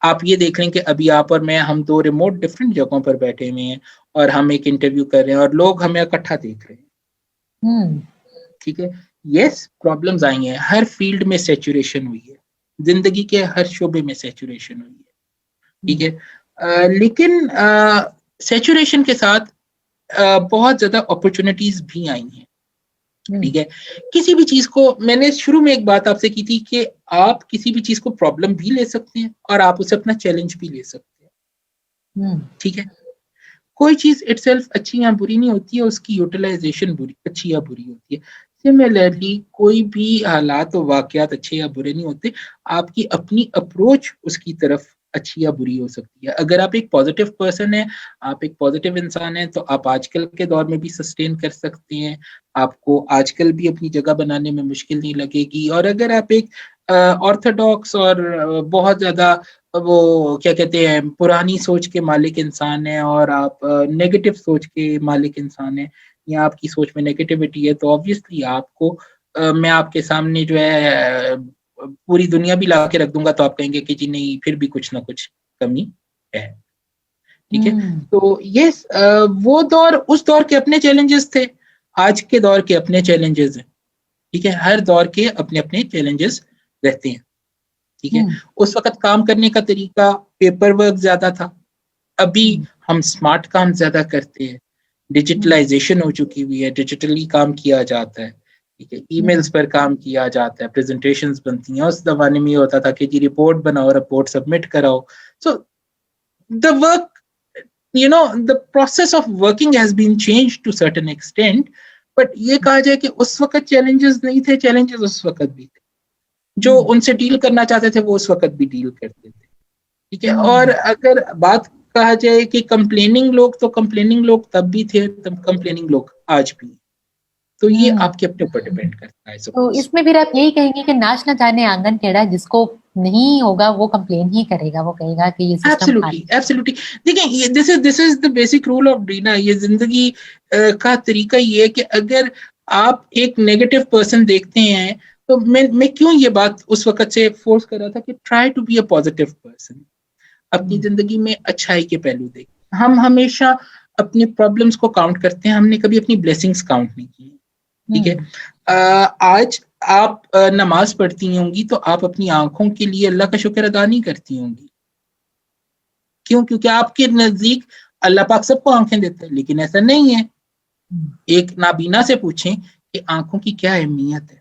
आप ये देख लें कि अभी आप और मैं, हम दो रिमोट डिफरेंट जगहों पर बैठे हुए हैं और हम एक इंटरव्यू कर रहे हैं और लोग हमें इकट्ठा देख रहे हैं। ठीक है, यस, प्रॉब्लम्स आई हैं, हर फील्ड में सैचुरेशन हुई है, जिंदगी के हर शोबे में सैचुरेशन हुई है। ठीक है, लेकिन सैचुरेशन के साथ बहुत ज्यादा अपॉर्चुनिटीज भी आई हैं। ठीक है, किसी भी चीज को, मैंने शुरू में एक बात आपसे की थी कि आप किसी भी चीज को प्रॉब्लम भी ले सकते हैं और आप उसे अपना चैलेंज भी ले सकते हैं। ठीक है, कोई चीज इटसेल्फ अच्छी या बुरी नहीं होती है, उसकी यूटिलाइजेशन बुरी, अच्छी या बुरी होती है। सिमिलरली कोई भी हालात और वाकयात अच्छे या बुरे नहीं होते, आपकी अपनी अप्रोच उसकी तरफ अच्छी या बुरी हो सकती है। अगर आप एक पॉजिटिव पर्सन है, आप एक पॉजिटिव इंसान है, तो आप आजकल के दौर में भी सस्टेन कर सकते हैं, आपको आजकल भी अपनी जगह बनाने में मुश्किल नहीं लगेगी। और अगर आप एक ऑर्थोडॉक्स और बहुत ज्यादा वो क्या कहते हैं पुरानी सोच के मालिक इंसान है और आप नेगेटिव सोच के मालिक इंसान है, या आपकी सोच में नेगेटिविटी है, तो ऑब्वियसली आपको मैं आपके सामने जो है पूरी दुनिया भी ला के रख दूंगा तो आप कहेंगे कि जी नहीं, फिर भी कुछ ना कुछ कमी है। ठीक है, तो यस, वो दौर, उस दौर के अपने चैलेंजेस थे, आज के दौर के अपने चैलेंजेस हैं। ठीक है, हर दौर के अपने अपने चैलेंजेस रहते हैं। ठीक है, उस वक्त काम करने का तरीका पेपर वर्क ज्यादा था, अभी हम स्मार्ट काम ज्यादा करते हैं, डिजिटलाइजेशन हो चुकी हुई है, डिजिटली काम किया जाता है। ठीक है, ईमेल्स पर काम किया जाता है, प्रेजेंटेशंस बनती हैं। उस जमाने में होता था कि जी रिपोर्ट बनाओ, रिपोर्ट सबमिट कराओ। So the work, you know, the process of working has been changed to certain extent, but ये कहा जाए कि उस वक्त चैलेंजेस नहीं थे, चैलेंजेस उस वक्त भी थे। जो उनसे डील करना चाहते थे वो उस वक्त भी डील करते थे, ठीक है। और अगर बात कहा जाए कि कंप्लेनिंग लोग, तो कंप्लेनिंग लोग तब भी थे, तब कंप्लेनिंग लोग आज भी, तो ये आपके अपने ऊपर डिपेंड करता है। तो इसमें फिर आप यही कहेंगे कि नाच न जाने आंगन टेढ़ा, जिसको नहीं होगा वो कंप्लेन ही करेगा, वो कहेगा कि ये सिस्टम एब्सोल्युटली एब्सोल्युटली। देखिए this is the basic rule of डीना, ये जिंदगी का तरीका ये है कि अगर आप एक नेगेटिव पर्सन देखते हैं, तो मैं क्यों ये बात उस वक्त से फोर्स कर रहा था कि try to be a positive person, अपनी जिंदगी में अच्छाई के पहलू देख। हम हमेशा अपनी प्रॉब्लम्स को काउंट करते हैं, हमने कभी अपनी ब्लेसिंग्स काउंट नहीं की, ठीक है। आज आप नमाज पढ़ती होंगी तो आप अपनी आंखों के लिए अल्लाह का शुक्र अदा नहीं करती होंगी, क्यों? क्योंकि आपके नजदीक अल्लाह पाक सबको आंखें देता है, लेकिन ऐसा नहीं है। एक नाबीना से पूछें कि आंखों की क्या अहमियत है,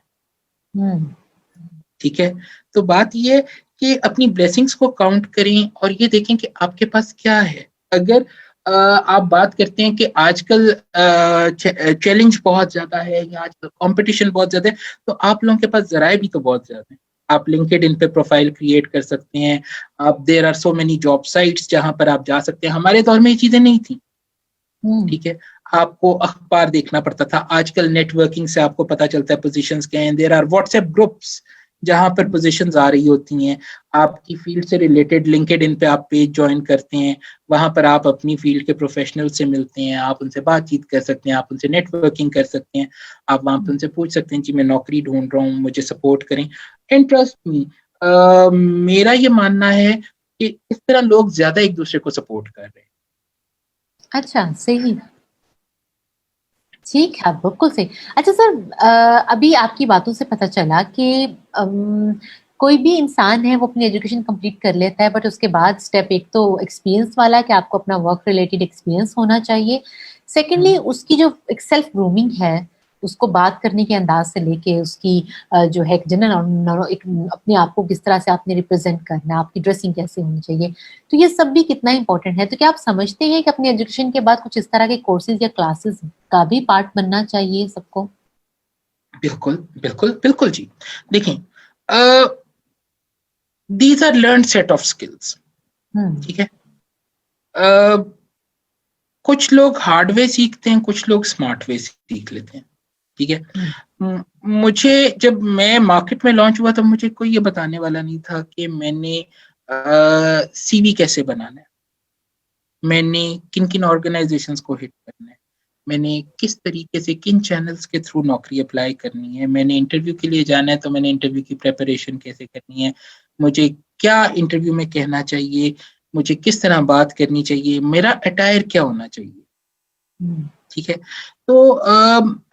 ठीक है। तो बात ये है कि अपनी ब्लेसिंग्स को काउंट करें और ये देखें कि आपके पास क्या है। अगर आप बात करते हैं कि आजकल चैलेंज बहुत ज्यादा है या आजकल कंपटीशन बहुत ज्यादा है, तो आप लोगों के पास जराए भी तो बहुत ज्यादा है। आप लिंक्डइन पे प्रोफाइल क्रिएट कर सकते हैं, आप there are so many job sites जहां पर आप जा सकते हैं। हमारे दौर में ये चीजें नहीं थी, ठीक है। आपको अखबार देखना पड़ता था, आजकल नेटवर्किंग से आपको पता चलता है पोजीशंस क्या हैं। देयर आर व्हाट्सएप ग्रुप्स जहां पर पोजीशंस आ रही होती हैं, आपकी फील्ड से रिलेटेड लिंक्डइन पे आप पेज ज्वाइन करते हैं, वहां पर आप अपनी फील्ड के प्रोफेशनल से मिलते हैं, आप उनसे बातचीत कर सकते हैं, आप उनसे नेटवर्किंग कर सकते हैं, आप वहां पर उनसे पूछ सकते हैं जी मैं नौकरी ढूंढ रहा हूँ, मुझे सपोर्ट करें। एंड ट्रस्ट मी, मेरा ये मानना है कि इस तरह लोग ज्यादा एक दूसरे को सपोर्ट कर रहे हैं। अच्छा, सही, ठीक है, बिल्कुल सही। अच्छा सर, अभी आपकी बातों से पता चला कि कोई भी इंसान है वो अपनी एजुकेशन कंप्लीट कर लेता है, बट उसके बाद स्टेप एक तो एक्सपीरियंस वाला है कि आपको अपना वर्क रिलेटेड एक्सपीरियंस होना चाहिए। सेकेंडली उसकी जो एक सेल्फ ग्रूमिंग है, उसको बात करने के अंदाज से लेके उसकी जो है जनरल एक अपने आप को किस तरह से आपने रिप्रेजेंट करना है, आपकी ड्रेसिंग कैसे होनी चाहिए, तो ये सब भी कितना इंपॉर्टेंट है। तो क्या आप समझते हैं कि अपनी एजुकेशन के बाद कुछ इस तरह के कोर्सेज या क्लासेस का भी पार्ट बनना चाहिए सबको? बिल्कुल बिल्कुल बिल्कुल जी। देखें, these are learn set of skills, ठीक है। कुछ लोग हार्ड वे सीखते हैं, कुछ लोग स्मार्ट वे सीख लेते हैं, ठीक है। मुझे जब मैं मार्केट में लॉन्च हुआ तो मुझे कोई ये बताने वाला नहीं था कि मैंने सीवी कैसे बनाना है, मैंने किन किन ऑर्गेनाइजेशंस को हिट करना है, मैंने किस तरीके से किन चैनल्स के थ्रू नौकरी अप्लाई करनी है, मैंने इंटरव्यू के लिए जाना है तो मैंने इंटरव्यू की प्रेपरेशन कैसे करनी है, मुझे क्या इंटरव्यू में कहना चाहिए, मुझे किस तरह बात करनी चाहिए, मेरा अटायर क्या होना चाहिए, ठीक है। तो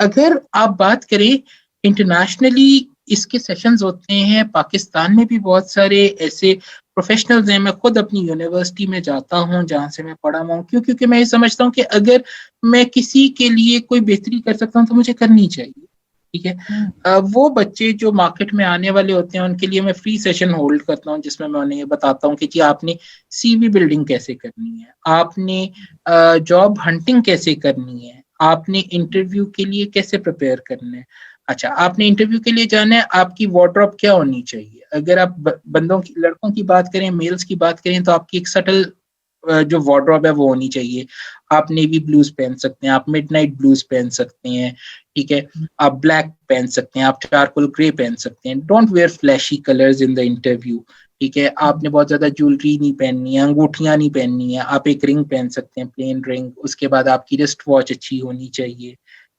अगर आप बात करें इंटरनेशनली, इसके सेशंस होते हैं, पाकिस्तान में भी बहुत सारे ऐसे प्रोफेशनल्स हैं। मैं खुद अपनी यूनिवर्सिटी में जाता हूँ जहाँ से मैं पढ़ा हुआ हूँ, क्योंकि मैं ये समझता हूँ कि अगर मैं किसी के लिए कोई बेहतरी कर सकता हूँ तो मुझे करनी चाहिए, ठीक है। वो बच्चे जो मार्केट में आने वाले होते हैं उनके लिए मैं फ्री सेशन होल्ड करता हूँ, जिसमें मैं उन्हें ये बताता हूँ कि जी आपने सीवी बिल्डिंग कैसे करनी है, आपने जॉब हंटिंग कैसे करनी है, आपने इंटरव्यू के लिए कैसे प्रिपेयर करना है। अच्छा, आपने इंटरव्यू के लिए जाना है, आपकी वार्डरोब क्या होनी चाहिए। अगर आप बंदों की, लड़कों की बात करें, मेल्स की बात करें, तो आपकी एक सटल जो वार्डरोब है वो होनी चाहिए। आप नेवी ब्लूज पहन सकते हैं, आप मिडनाइट ब्लूज पहन सकते हैं, ठीक है। आप ब्लैक पहन सकते हैं, आप चारकोल ग्रे पहन सकते हैं। Don't wear flashy colours in the interview, ठीक है। आपने बहुत ज्यादा ज्वेलरी नहीं पहननी है, अंगूठियां नहीं पहननी है, आप एक रिंग पहन सकते हैं, प्लेन रिंग। उसके बाद आपकी रिस्ट वॉच अच्छी होनी चाहिए,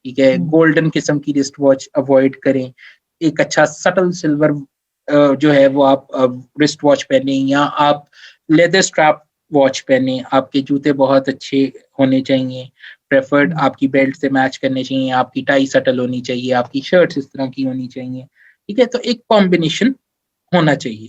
ठीक है। गोल्डन किस्म की रिस्ट वॉच अवॉइड करें, एक अच्छा सटल सिल्वर जो है वो आप रिस्ट वॉच पहने, या आप लेदर स्ट्रैप वॉच पहने। आपके जूते बहुत अच्छे होने चाहिए, प्रेफर्ड आपकी बेल्ट से मैच करने चाहिए, आपकी टाई सटल होनी चाहिए, आपकी शर्ट्स इस तरह की होनी चाहिए, ठीक है। तो एक कॉम्बिनेशन होना चाहिए,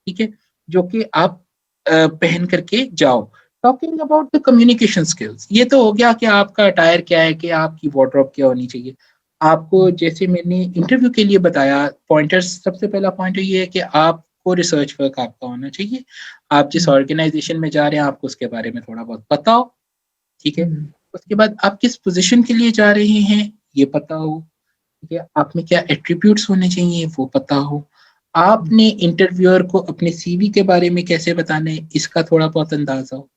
ठीक है, जो कि आप पहन करके जाओ। Talking about the communication skills, ये तो हो गया कि आपका अटायर क्या है, कि आपकी वार्डरोब क्या होनी चाहिए। आपको जैसे मैंने इंटरव्यू के लिए बताया पॉइंटर्स, सबसे पहला पॉइंटर ये है कि आपको रिसर्च वर्क आपका होना चाहिए। आप जिस ऑर्गेनाइजेशन में जा रहे हैं आपको उसके बारे में थोड़ा बहुत पता हो, ठीक है। उसके बाद आप किस पोजीशन के लिए जा रहे हैं ये पता हो, ठीक है। आप में क्या एट्रीब्यूट्स होने चाहिए वो पता हो। आपने इंटरव्यूअर को अपने सीवी के बारे में कैसे बताना है इसका थोड़ा बहुत अंदाजा हो,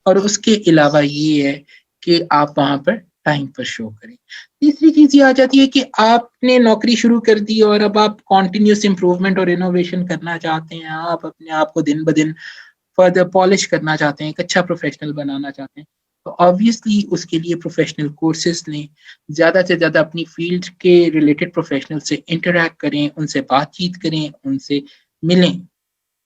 और उसके अलावा ये है कि आप वहां पर टाइम पर शो करें। तीसरी चीज ये आ जाती है कि आपने नौकरी शुरू कर दी और अब आप कॉन्टिन्यूस इंप्रूवमेंट और इनोवेशन करना चाहते हैं, आप अपने आप को दिन ब दिन फर्दर पॉलिश करना चाहते हैं, एक अच्छा प्रोफेशनल बनाना चाहते हैं, तो ऑब्वियसली उसके लिए प्रोफेशनल कोर्सेज लें, ज़्यादा से ज़्यादा अपनी फील्ड के रिलेटेड प्रोफेशनल से इंटरेक्ट करें, उनसे बातचीत करें, उनसे मिलें,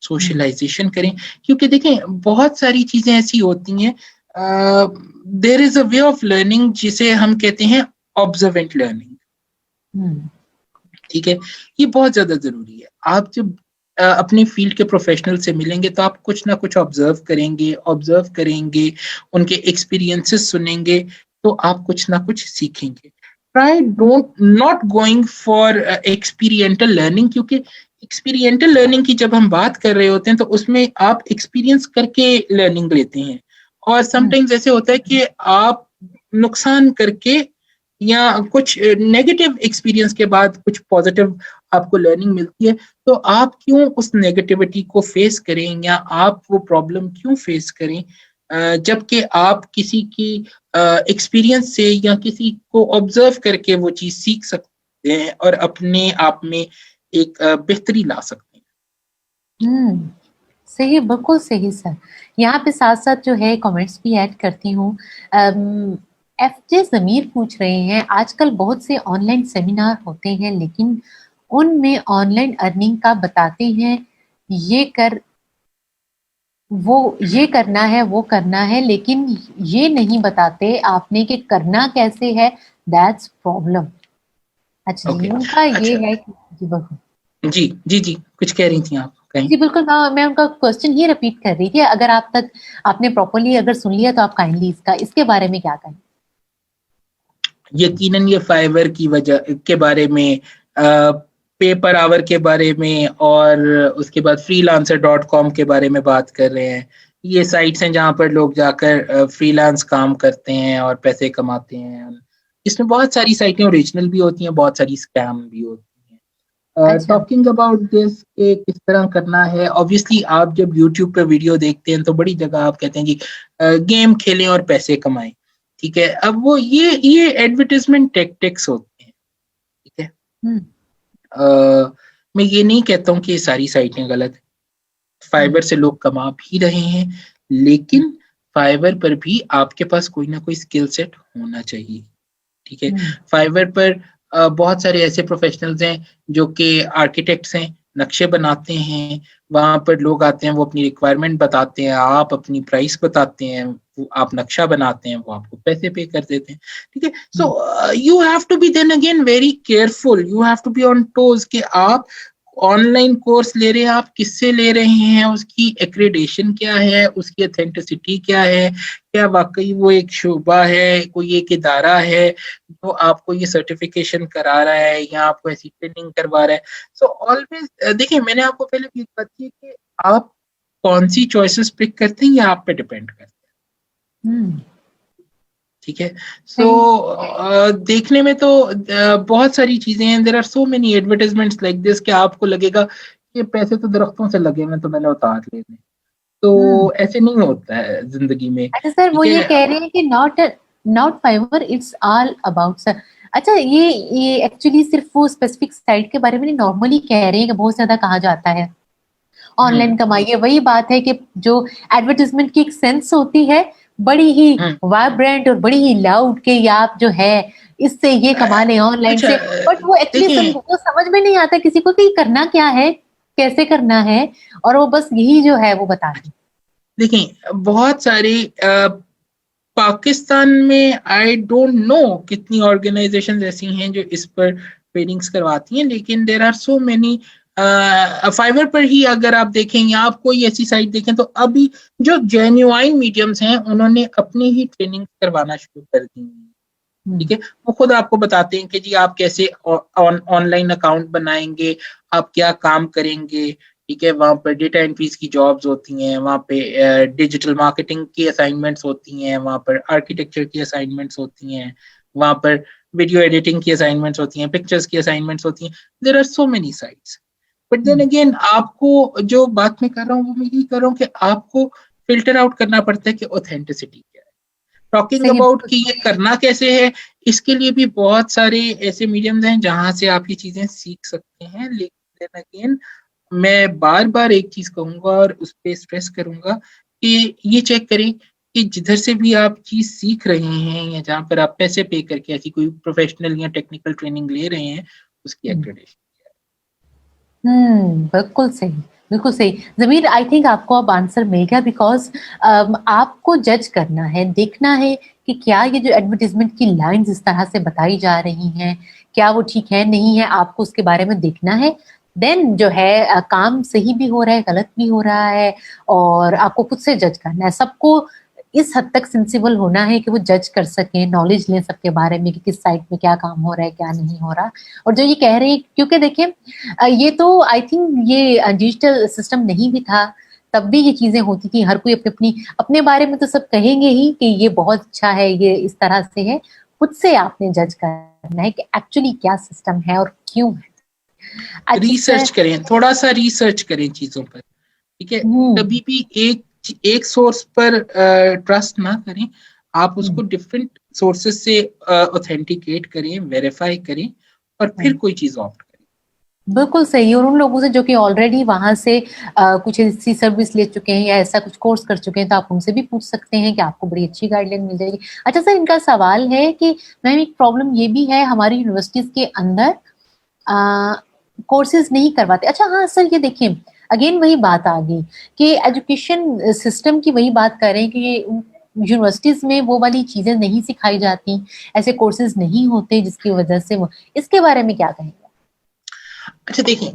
सोशलाइजेशन करें। क्योंकि देखें बहुत सारी चीज़ें ऐसी होती हैं, there is a way of learning जिसे हम कहते हैं ऑब्जर्वेंट लर्निंग। ठीक है, ये बहुत ज़्यादा ज़रूरी है। आप जब अपनी फील्ड के प्रोफेशनल से मिलेंगे तो आप कुछ ना कुछ ऑब्जर्व करेंगे, उनके एक्सपीरियंसेस सुनेंगे, तो आप कुछ ना कुछ सीखेंगे। Try don't not going for experiential learning, क्योंकि एक्सपीरियंटल लर्निंग की जब हम बात कर रहे होते हैं तो उसमें आप एक्सपीरियंस करके लर्निंग लेते हैं, और समटाइम्स ऐसे होता है कि आप नुकसान करके या कुछ नेगेटिव एक्सपीरियंस के बाद कुछ पॉजिटिव आपको लर्निंग मिलती है, तो आप क्यों उस नेगेटिविटी को फेस करें या आप वो प्रॉब्लम क्यों फेस करें, जबकि आप किसी की एक्सपीरियंस से या किसी को ऑब्जर्व करके वो चीज सीख सकते हैं और अपने आप में एक बेहतरी ला सकते हैं। सही, बिल्कुल सही सर। यहाँ पे साथ साथ जो है कमेंट्स भी ऐड करती हूँ। FJ जमीर पूछ रहे हैं, आजकल बहुत से ऑनलाइन सेमिनार होते हैं लेकिन उनमें ऑनलाइन अर्निंग का बताते हैं, ये करना है, वो करना है, लेकिन ये नहीं बताते आपने कि करना कैसे है। That's problem. अच्छा जी, ओके, उनका ये अच्छा, है कि जी बिल्कुल जी जी जी, कुछ कह रही थी आप, कहीं? जी बिल्कुल, मैं उनका क्वेश्चन ये रिपीट कर रही थी। अगर आपने प्रॉपर्ली अगर सुन लिया तो आप काइंडली इसके बारे में क्या कहें? यकीनन ये फाइवर की वजह के बारे में, पे पर आवर के बारे में, और उसके बाद freelancer.com के बारे में बात कर रहे हैं। ये साइट्स हैं जहाँ पर लोग जाकर फ्रीलांस काम करते हैं और पैसे कमाते हैं। इसमें बहुत सारी साइटें ओरिजिनल भी होती हैं, बहुत सारी स्कैम भी होती हैं। अच्छा। टॉकिंग अबाउट दिस के किस तरह करना है, ऑब्वियसली आप जब यूट्यूब पर वीडियो देखते हैं तो बड़ी जगह आप कहते हैं जी गेम खेलें और पैसे कमाएं। ठीक है, अब वो ये एडवर्टाइजमेंट टैक्टिक्स होते हैं। ठीक है, मैं ये नहीं कहता हूँ कि ये सारी साइटें गलत है, फाइवर से लोग कमा भी रहे हैं, लेकिन फाइवर पर भी आपके पास कोई ना कोई स्किल सेट होना चाहिए। ठीक है, फाइवर पर बहुत सारे ऐसे प्रोफेशनल्स हैं जो कि आर्किटेक्ट्स हैं, नक्शे बनाते हैं, वहां पर लोग आते हैं, वो अपनी रिक्वायरमेंट बताते हैं, आप अपनी प्राइस बताते हैं, वो आप नक्शा बनाते हैं, वो आपको पैसे पे कर देते हैं। ठीक है, so you have to be then again very careful, you have to be on toes कि आप ऑनलाइन कोर्स ले रहे हैं, आप किससे ले रहे हैं, उसकी एक्रेडिटेशन क्या है, उसकी ऑथेंटिसिटी क्या है, क्या वाकई वो एक शोबा है, कोई एक इदारा है जो आपको ये सर्टिफिकेशन करा रहा है या आपको ऐसी ट्रेनिंग करवा रहा है। सो ऑलवेज देखिए, मैंने आपको पहले भी बात की कि आप कौन सी चॉइसेस पिक करते हैं ये आप पे डिपेंड करता है। ठीक है, सो देखने में तो बहुत सारी चीजें हैं, there are so many advertisements like this कि आपको लगेगा कि पैसे तो दरख्तों से लगे हुए तो मैंने उतार लेने, तो ऐसे नहीं होता है जिंदगी में। अच्छा सर, वो ठीक ये है, कह रहे हैं कि not Fiverr, it's all about sir. अच्छा, ये एक्चुअली सिर्फ वो स्पेसिफिक साइट के बारे में नहीं, नॉर्मली कह रहे हैं कि बहुत ज्यादा कहा जाता है ऑनलाइन कमाइए। वही बात है कि जो एडवर्टाइजमेंट की एक सेंस होती है, बड़ी ही वाइब्रेंट और बड़ी ही लाउड के, या आप जो है इससे ये कमा लें ऑनलाइन अच्छा, से, बट वो एक्चुअली देखिए वो समझ में नहीं आता किसी को कि करना क्या है, कैसे करना है, और वो बस यही जो है वो बता दें। देखिए बहुत सारी पाकिस्तान में आई डोंट नो कितनी ऑर्गेनाइजेशंस ऐसी हैं जो इस पर ट्रेनिंग्स करवाती हैं, लेकिन there are so many. Fiverr पर ही अगर आप देखें या आप कोई ऐसी साइट देखें तो अभी जो जेन्युइन मीडियम्स हैं उन्होंने अपनी ही ट्रेनिंग करवाना शुरू कर दी है। ठीक है, वो खुद आपको बताते हैं कि जी आप कैसे ऑनलाइन अकाउंट बनाएंगे, आप क्या काम करेंगे। ठीक है, वहाँ पर डेटा एंट्रीज की जॉब्स होती हैं, वहाँ पे डिजिटल मार्केटिंग की असाइनमेंट्स होती हैं, वहाँ पर आर्किटेक्चर की असाइनमेंट्स होती हैं, वहाँ पर वीडियो एडिटिंग की असाइनमेंट्स होती हैं, पिक्चर्स की असाइनमेंट्स होती हैं। There are so many sites, but then again आपको जो बात मैं कर रहा हूँ वो मैं यही कर रहा हूँ कि आपको फिल्टर आउट करना पड़ता है कि ऑथेंटिसिटी क्या है। टॉकिंग सही। अबाउट कि ये करना कैसे है, इसके लिए भी बहुत सारे ऐसे मीडियम्स हैं जहां से आप ये चीजें सीख सकते हैं। लेकिन अगेन मैं बार बार एक चीज कहूंगा और उस पर स्ट्रेस करूंगा कि ये चेक करें कि जिधर से भी आप चीज सीख रहे हैं या जहां पर आप पैसे पे करके ऐसी कोई प्रोफेशनल या टेक्निकल ट्रेनिंग ले रहे हैं, उसकी एक्रेडिटेशन। बिल्कुल सही, बिल्कुल सही। ज़मीर, आई थिंक आपको अब आंसर मिल गया, बिकॉज़ आपको जज करना है, देखना है कि क्या ये जो एडवर्टाइज़मेंट की लाइन्स इस तरह से बताई जा रही हैं, क्या वो ठीक है, नहीं है, आपको उसके बारे में देखना है। देन जो है काम सही भी हो रहा है, गलत भी हो रहा है, और आपको खुद से जज करना है। सबको इस हद तक सेंसिबल होना है कि वो जज कर सकें, नॉलेज लें सबके बारे में कि किस साइट में क्या काम हो रहा है, क्या नहीं हो रहा। और जो ये कह रहे हैं, क्योंकि देखिए ये तो आई थिंक ये डिजिटल सिस्टम नहीं भी था, तब भी ये चीज़ें होती थी। हर कोई अपनी अपने बारे में तो सब कहेंगे ही कि ये बहुत अच्छा है, ये इस तरह से है। खुद से आपने जज करना है कि एक्चुअली क्या सिस्टम है और क्यों है। अच्छा रिसर्च सर। करें, थोड़ा सा रिसर्च करें चीजों पर, ठीक है। हुँ, कभी भी एक सोर्स पर ट्रस्ट ना करें, आप हुँ, उसको डिफरेंट सोर्सेस से ऑथेंटिकेट करें, वेरीफाई करें और फिर हुँ। कोई चीज ऑप्ट करें। बिल्कुल सही। और उन लोगों से जो कि ऑलरेडी वहाँ से कुछ ऐसी सर्विस ले चुके हैं या ऐसा कुछ कोर्स कर चुके हैं, तो आप उनसे भी पूछ सकते हैं कि आपको बड़ी अच्छी गाइडलाइन मिल जाएगी। अच्छा सर, इनका सवाल है कि मैम एक प्रॉब्लम ये भी है हमारी यूनिवर्सिटीज़ के अंदर, कोर्सेज़ नहीं करवाते। अच्छा हाँ सर, ये देखिए अगेन वही बात आ गई कि एजुकेशन सिस्टम की वही बात कर रहे हैं कि यूनिवर्सिटीज़ में वो वाली चीज़ें नहीं सिखाई जाती, ऐसे कोर्सेज़ नहीं होते जिसकी वजह से वो, इसके बारे में क्या कहेंगे? अच्छा देखिए,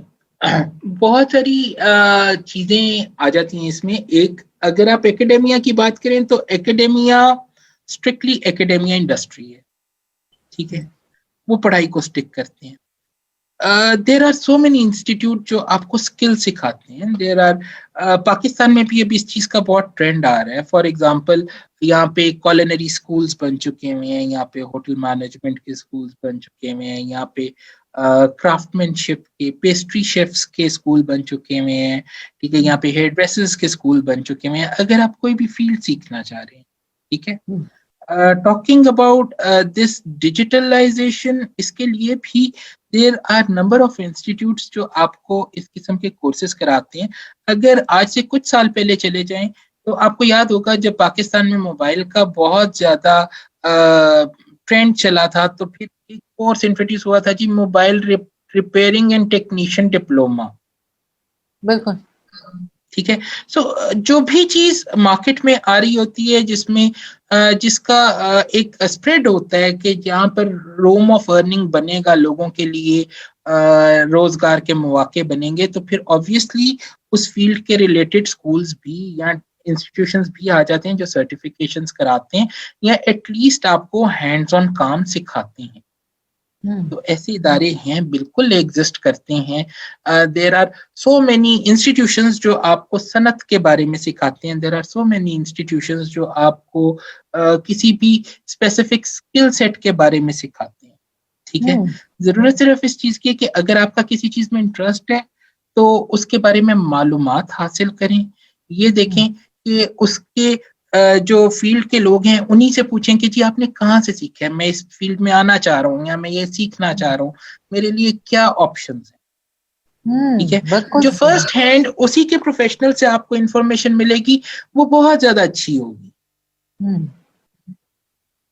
बहुत सारी चीजें आ जाती हैं इसमें। एक, अगर आप एकेडेमिया की बात करें तो एकेडेमिया स्ट्रिक्टली एकेडेमिया इंडस्ट्री है, ठीक है। वो पढ़ाई को स्टिक करते हैं। There are so many institute जो आपको स्किल सिखाते हैं। देर आर पाकिस्तान में भी अभी इस चीज का बहुत ट्रेंड आ रहा है। फॉर एग्जांपल, यहाँ पे कॉलिनरी स्कूल्स बन चुके हुए हैं, यहाँ पे होटल मैनेजमेंट के स्कूल्स बन चुके हुए हैं, यहाँ पे क्राफ्टमैनशिप के, पेस्ट्री शेफ्स के स्कूल बन चुके हुए हैं, ठीक है। यहाँ पे हेयर ड्रेसेस के स्कूल बन चुके हुए हैं। अगर आप कोई भी फील्ड सीखना चाह रहे हैं, ठीक है, hmm, talking about this digitalisation, इसके लिए भी there are number of institutes जो आपको इस किस्म के कोर्सेज कराते हैं। अगर आज से कुछ साल पहले चले जाएं तो आपको याद होगा जब पाकिस्तान में मोबाइल का बहुत ज्यादा ट्रेंड चला था, तो फिर एक कोर्स इंट्रोड्यूस हुआ था जी, mobile repairing and technician diploma, बिल्कुल। ठीक है। सो जो भी चीज मार्केट में आ रही होती है जिसमें जिसका एक स्प्रेड होता है कि जहाँ पर रोम ऑफ अर्निंग बनेगा लोगों के लिए, रोजगार के मौके बनेंगे, तो फिर ऑब्वियसली उस फील्ड के रिलेटेड स्कूल्स भी या इंस्टीट्यूशंस भी आ जाते हैं जो सर्टिफिकेशंस कराते हैं या एटलीस्ट आपको हैंड्स ऑन काम सिखाते हैं। हुँ, तो ऐसे इदारे हैं, बिल्कुल एग्जिस्ट करते हैं। There are so many institutions जो आपको सनत के बारे में सिखाते हैं। There are so many institutions जो आपको किसी भी स्पेसिफिक स्किल सेट के बारे में सिखाते हैं, ठीक है। हुँ, जरूरत सिर्फ इस चीज की है कि अगर आपका किसी चीज में इंटरेस्ट है तो उसके बारे में मालूमात हासिल करें। ये हुँ, देखें कि उसके जो फील्ड के लोग हैं उन्हीं से पूछें कि जी आपने कहाँ से सीखा है, मैं इस फील्ड में आना चाह रहा हूँ या मैं ये सीखना चाह रहा हूँ, मेरे लिए क्या ऑप्शंस हैं, ठीक है। बिल्कुल जो सही। फर्स्ट हैंड उसी के प्रोफेशनल से आपको इंफॉर्मेशन मिलेगी, वो बहुत ज्यादा अच्छी होगी। हुँ,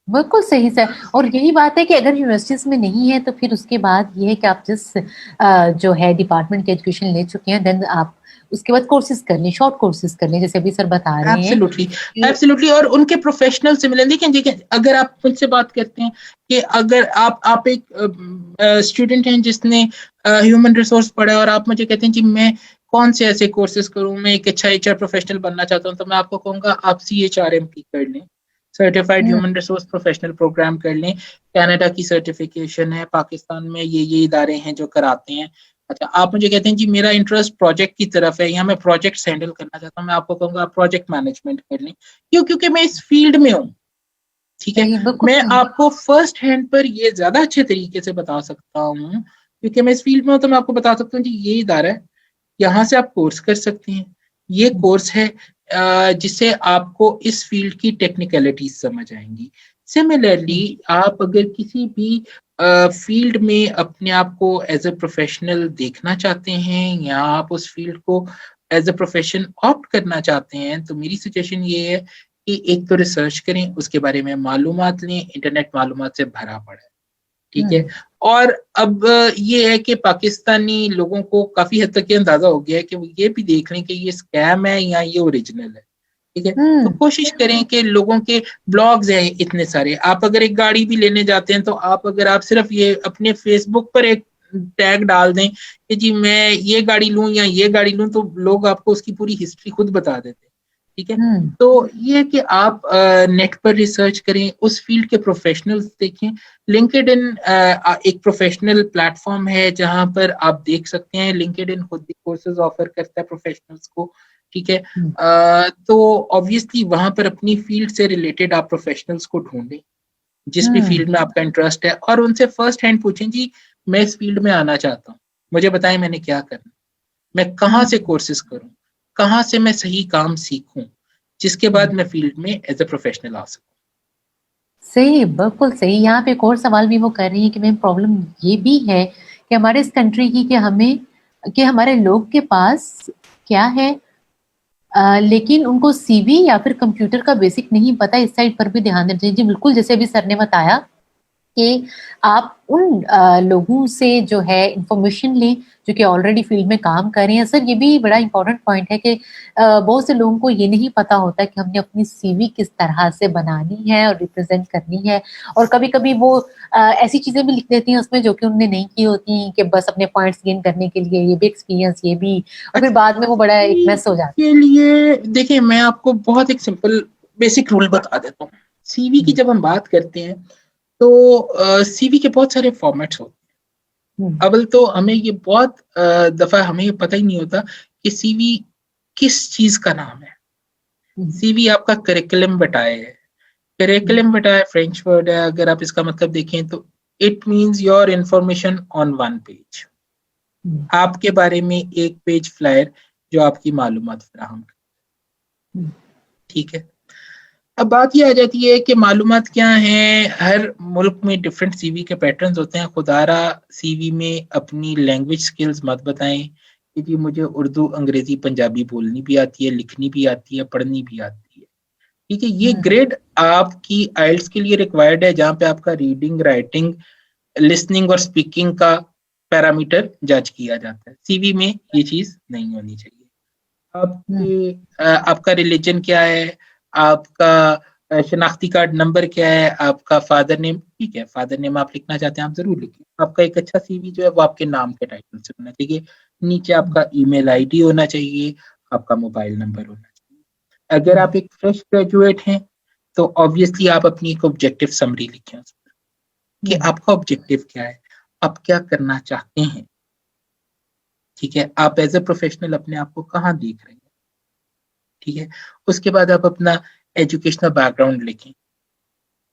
बिल्कुल सही सर। और यही बात है कि अगर यूनिवर्सिटीज़ में नहीं है, तो फिर उसके बाद ये है कि आप जिस जो है डिपार्टमेंट की एजुकेशन ले चुके हैं, देन आप उसके बाद कोर्सेज़ कर लें, शॉर्ट कोर्सेज़ कर लें, जैसे अभी सर बता रहे हैं एब्सोल्युटली, कि एब्सोल्युटली। और उनके प्रोफेशनल से मिलें। देखिए देखिए, अगर आप मुझसे बात करते हैं कि अगर आप एक स्टूडेंट हैं जिसने ह्यूमन रिसोर्स पढ़ा है और आप मुझे कहते हैं कि मैं कौन से ऐसे कोर्सेज करूं, मैं एक अच्छा एचआर प्रोफेशनल बनना चाहता हूं, तो मैं आपको कहूंगा आप CHRMP कर लें, सर्टिफाइड हुँ, ह्यूमन रिसोर्स प्रोफेशनल प्रोग्राम कर लें। कनाडा की सर्टिफिकेशन है, पाकिस्तान में ये इदारे हैं जो कराते हैं। अच्छा, आप मुझे कहते हैं जी मेरा इंटरेस्ट प्रोजेक्ट की तरफ है या मैं प्रोजेक्ट हैंडल करना चाहता हूँ, मैं आपको कहूंगा आप प्रोजेक्ट मैनेजमेंट कर लें। क्यों? क्योंकि मैं इस फील्ड में हूँ, ठीक है। सही, बिल्कुल मैं सही। आपको फर्स्ट हैंड पर ये ज्यादा अच्छे तरीके से बता सकता हूँ क्योंकि मैं इस फील्ड में हूँ, तो मैं आपको बता सकता हूँ जी ये इदारा है, यहाँ से आप कोर्स कर सकते हैं। ये कोर्स है जिससे आपको इस फील्ड की टेक्निकलिटीज समझ आएंगी। सिमिलरली आप अगर किसी भी फील्ड में अपने आप को एज अ प्रोफेशनल देखना चाहते हैं या आप उस फील्ड को एज अ प्रोफेशन ऑप्ट करना चाहते हैं, तो मेरी सजेशन ये है कि एक तो रिसर्च करें, उसके बारे में मालूमात लें। इंटरनेट मालूमात से भरा पड़ा है, ठीक है। और अब ये है कि पाकिस्तानी लोगों को काफी हद तक ये अंदाजा हो गया है कि वो ये भी देख लें कि ये स्कैम है या ये ओरिजिनल है, ठीक है। तो कोशिश करें कि लोगों के ब्लॉग्स हैं इतने सारे, आप अगर एक गाड़ी भी लेने जाते हैं तो अगर आप सिर्फ ये अपने फेसबुक पर एक टैग डाल दें कि जी मैं ये गाड़ी लूं या ये गाड़ी लूं, तो लोग आपको उसकी पूरी हिस्ट्री खुद बता देते हैं, ठीक है। तो ये है कि आप नेट पर रिसर्च करें, उस फील्ड के प्रोफेशनल्स देखें। लिंक्डइन एक प्रोफेशनल प्लेटफॉर्म है जहां पर आप देख सकते हैं, लिंक्डइन खुद भी कोर्सेज ऑफर करता है प्रोफेशनल्स को, ठीक है। तो ऑब्वियसली वहां पर अपनी फील्ड से रिलेटेड आप प्रोफेशनल्स को ढूंढें जिस भी फील्ड में आपका इंटरेस्ट है, और उनसे फर्स्ट हैंड पूछें, जी मैं इस फील्ड में आना चाहता हूँ, मुझे बताएं मैंने क्या करना, मैं कहाँ से कोर्सेज करूँ, कहाँ से मैं सही काम सीखूं, जिसके बाद मैं फील्ड में एज अ प्रोफेशनल आ सकूं। सही, बिल्कुल सही। यहाँ पे एक और सवाल भी वो कर रही है कि मैम प्रॉब्लम ये भी है कि हमारे इस कंट्री की कि हमारे लोग के पास क्या है, लेकिन उनको सीवी या फिर कंप्यूटर का बेसिक नहीं पता। इस साइड पर भी ध्यान देना चाहिए। जी बिल्कुल, जैसे अभी सर ने बताया कि आप उन लोगों से जो है इंफॉर्मेशन लें जो कि ऑलरेडी फील्ड में काम कर रहे हैं। सर ये भी बड़ा इंपॉर्टेंट पॉइंट है कि बहुत से लोगों को ये नहीं पता होता कि हमने अपनी सीवी किस तरह से बनानी है और रिप्रेजेंट करनी है, और कभी कभी वो ऐसी चीजें भी लिख देती हैं उसमें जो कि उन्होंने नहीं की होती, कि बस अपने पॉइंट्स गेन करने के लिए, ये भी एक्सपीरियंस, ये भी, और फिर बाद में वो बड़ा एक मैस हो जाता है। के लिए देखिए मैं आपको बहुत एक सिंपल बेसिक रूल बता देता हूँ। सीवी की जब हम बात करते हैं तो सीवी के बहुत सारे फॉर्मेट्स होते हैं। अव्वल तो हमें ये बहुत दफा हमें ये पता ही नहीं होता कि सीवी किस चीज का नाम है। सीवी आपका करिकुलम बताए है, करिकुलम बताए फ्रेंच वर्ड है, अगर आप इसका मतलब देखें तो it means your information on one page, आपके बारे में एक पेज फ्लायर जो आपकी मालूमात फराहम कर, ठीक है। अब बात ये आ जाती है कि मालूमात क्या है, हर मुल्क में डिफरेंट सीवी के पैटर्न्स होते हैं। खुदारा सीवी में अपनी लैंग्वेज स्किल्स मत बताएं कि जी मुझे उर्दू, अंग्रेजी, पंजाबी बोलनी भी आती है, लिखनी भी आती है, पढ़नी भी आती है, ठीक है। ये ग्रेड आपकी आइल्स के लिए रिक्वायर्ड है, जहाँ पे आपका रीडिंग, राइटिंग, लिसनिंग और स्पीकिंग का पैरामीटर जज किया जाता है। सीवी में ये चीज नहीं होनी चाहिए। आपका रिलीजन क्या है, आपका शनाख्ती कार्ड नंबर क्या है, आपका फादर नेम, ठीक है, फादर नेम आप लिखना चाहते हैं आप जरूर लिखिए। आपका एक अच्छा सीवी जो है वो आपके नाम के टाइटल से होना चाहिए, नीचे आपका ईमेल आईडी होना चाहिए, आपका मोबाइल नंबर होना चाहिए। अगर आप एक फ्रेश ग्रेजुएट हैं तो ऑब्वियसली आप अपनी एक ऑब्जेक्टिव समरी लिखें उस पर कि आपका ऑब्जेक्टिव क्या है, आप क्या करना चाहते हैं, ठीक है, आप एज ए प्रोफेशनल अपने आप को कहाँ देख रहे हैं, ठीक है। उसके बाद आप अपना एजुकेशनल बैकग्राउंड लिखें।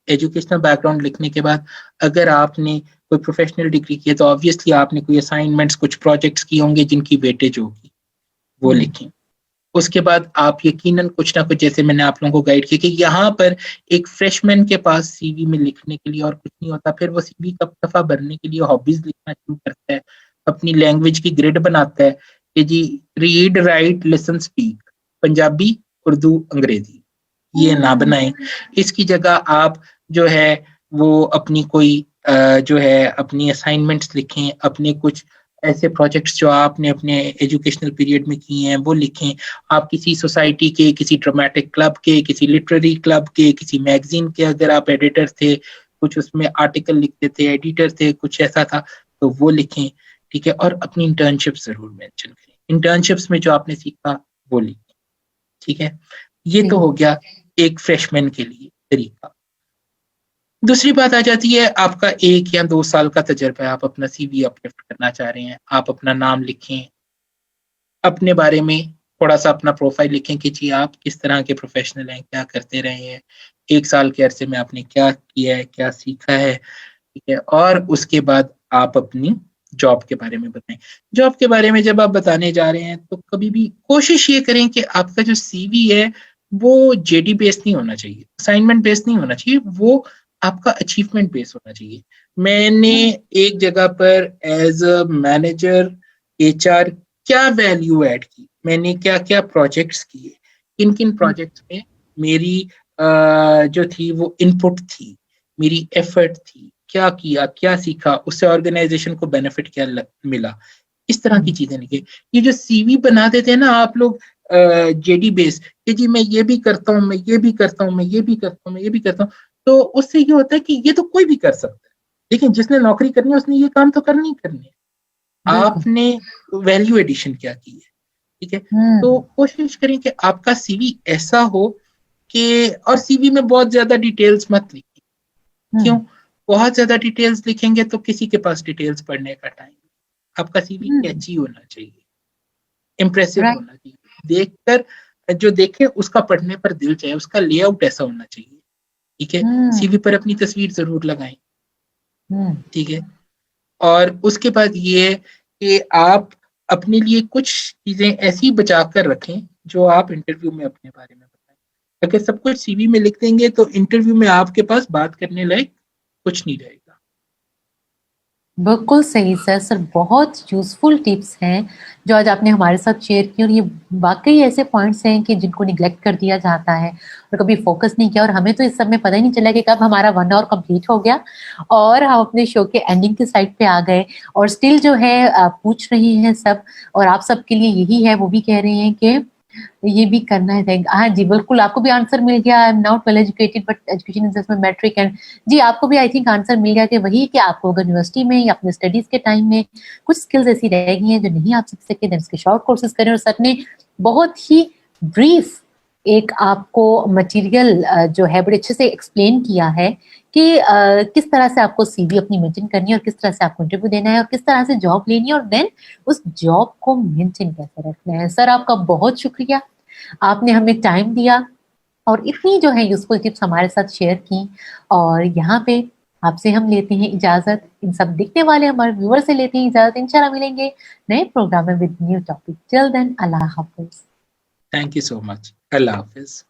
एजुकेशनल बैकग्राउंड लिखने के बाद अगर आपने कोई प्रोफेशनल डिग्री की है तो ऑब्वियसली आपने कोई असाइनमेंट्स, कुछ प्रोजेक्ट्स किए होंगे जिनकी वेटेज होगी, वो लिखें। उसके बाद आप यकीनन कुछ ना कुछ, जैसे मैंने आप लोगों को गाइड किया कि यहाँ पर एक फ्रेशमैन के पास सीवी में लिखने के लिए और कुछ नहीं होता, फिर वो सीवी का दफा भरने के लिए हॉबीज लिखना शुरू करता है, अपनी लैंग्वेज की ग्रिड बनाता है कि जी read, write, listen, speak, Punjabi, Urdu, अंग्रेजी, ये ना बनाएं। इसकी जगह आप जो है वो अपनी कोई जो है अपनी असाइनमेंट्स लिखें, अपने कुछ ऐसे प्रोजेक्ट्स जो आपने अपने एजुकेशनल पीरियड में किए हैं वो लिखें। आप किसी सोसाइटी के, किसी ड्रामेटिक क्लब के, किसी लिटरेरी क्लब के, किसी मैगजीन के अगर आप एडिटर थे, कुछ उसमें आर्टिकल लिखते थे, एडिटर थे, कुछ ऐसा था, तो वो लिखें, ठीक है। और अपनी इंटर्नशिप जरूर मेंशन करें, इंटर्नशिप्स में जो आपने सीखा वो लिखें, ठीक है। ये तो हो गया एक फ्रेशमैन के लिए तरीका। दूसरी बात आ जाती है, आपका 1 या 2 साल का तजर्बा है, आप अपना सीवी अपलिफ्ट करना चाह रहे हैं, आप अपना नाम लिखें, अपने बारे में थोड़ा सा अपना प्रोफाइल लिखें कि जी आप किस तरह के प्रोफेशनल हैं, क्या करते रहे हैं, 1 साल के अरसे में आपने क्या किया है, क्या सीखा है, ठीक है। और उसके बाद आप अपनी जॉब के बारे में बताएं। जॉब के बारे में जब आप बताने जा रहे हैं तो कभी भी कोशिश ये करें कि आपका जो सीवी है वो जेडी बेस्ड नहीं होना चाहिए, असाइनमेंट बेस्ड नहीं होना चाहिए, वो आपका अचीवमेंट बेस्ड होना चाहिए। मैंने एक जगह पर एज अ मैनेजर एचआर क्या वैल्यू ऐड की, मैंने क्या क्या प्रोजेक्ट्स किए, किन किन प्रोजेक्ट्स में मेरी जो थी वो इनपुट थी, मेरी एफर्ट थी, क्या किया, क्या सीखा, उससे ऑर्गेनाइजेशन को बेनिफिट क्या मिला, इस तरह की चीजें लिखे। ये जो सीवी बना देते हैं ना आप लोग जेडी बेस कि जी मैं ये भी करता हूँ, मैं ये भी करता हूँ, मैं ये भी करता हूँ, मैं ये भी करता हूँ, तो उससे ये होता है कि ये तो कोई भी कर सकता है, लेकिन जिसने नौकरी करनी है उसने ये काम तो करनी ही करनी है। आपने वैल्यू एडिशन क्या की है, ठीक है। तो कोशिश करें कि आपका सीवी ऐसा हो कि, और सीवी में बहुत ज्यादा डिटेल्स मत लिखिए। क्यों? बहुत ज्यादा डिटेल्स लिखेंगे तो किसी के पास डिटेल्स पढ़ने का टाइम। आपका सीवी कैची होना चाहिए, इम्प्रेसिव होना चाहिए, देखकर जो देखे उसका पढ़ने पर दिल चाहे, उसका लेआउट ऐसा होना चाहिए, ठीक है। सीवी पर अपनी तस्वीर जरूर लगाएं, ठीक है। और उसके बाद ये कि आप अपने लिए कुछ चीजें ऐसी बचा कर रखें जो आप इंटरव्यू में अपने बारे में बताएं। अगर सब कुछ सीवी में लिख देंगे तो इंटरव्यू में आपके पास बात करने लायक कुछ नहीं रहेगा। बिल्कुल सही सर बहुत यूजफुल टिप्स हैं जो आज आपने हमारे साथ शेयर की, और ये वाकई ऐसे पॉइंट्स हैं कि जिनको निगलेक्ट कर दिया जाता है और कभी फोकस नहीं किया, और हमें तो इस सब में पता ही नहीं चला कि कब हमारा 1 आवर कंप्लीट हो गया और हम अपने शो के एंडिंग की साइड पे आ गए। और स्टिल जो है पूछ रही हैं सब, और आप सबके लिए यही है, वो भी कह रहे हैं कि ये भी करना है। हाँ जी बिल्कुल, आपको भी आंसर मिल गया। I am not well educated but education is my matric. And जी आपको भी आई थिंक आंसर मिल गया कि वही कि आपको अगर यूनिवर्सिटी में या अपने स्टडीज के टाइम में कुछ स्किल्स ऐसी रह गई हैं जो नहीं आप सीख सके, देन उसके शॉर्ट कोर्सेज करें। और सर ने बहुत ही ब्रीफ एक आपको मटेरियल जो है बड़े अच्छे से एक्सप्लेन किया है कि किस तरह से आपको सीवी अपनी मेंटेन करनी है और किस तरह से आपको इंटरव्यू देना है और किस तरह से जॉब लेनी है और देन उस जॉब को मेंटेन कैसे रखना है। सर आपका बहुत शुक्रिया, आपने हमें टाइम दिया और इतनी जो है यूजफुल टिप्स हमारे साथ शेयर की। और यहाँ पे आपसे हम लेते हैं इजाजत, इन सब दिखने वाले हमारे व्यूअर से लेते हैं इजाजत। इंशाल्लाह मिलेंगे नए प्रोग्राम में with new topic. Till then अल्लाह हाफिज। Thank you so much. अल्लाह हाफिज।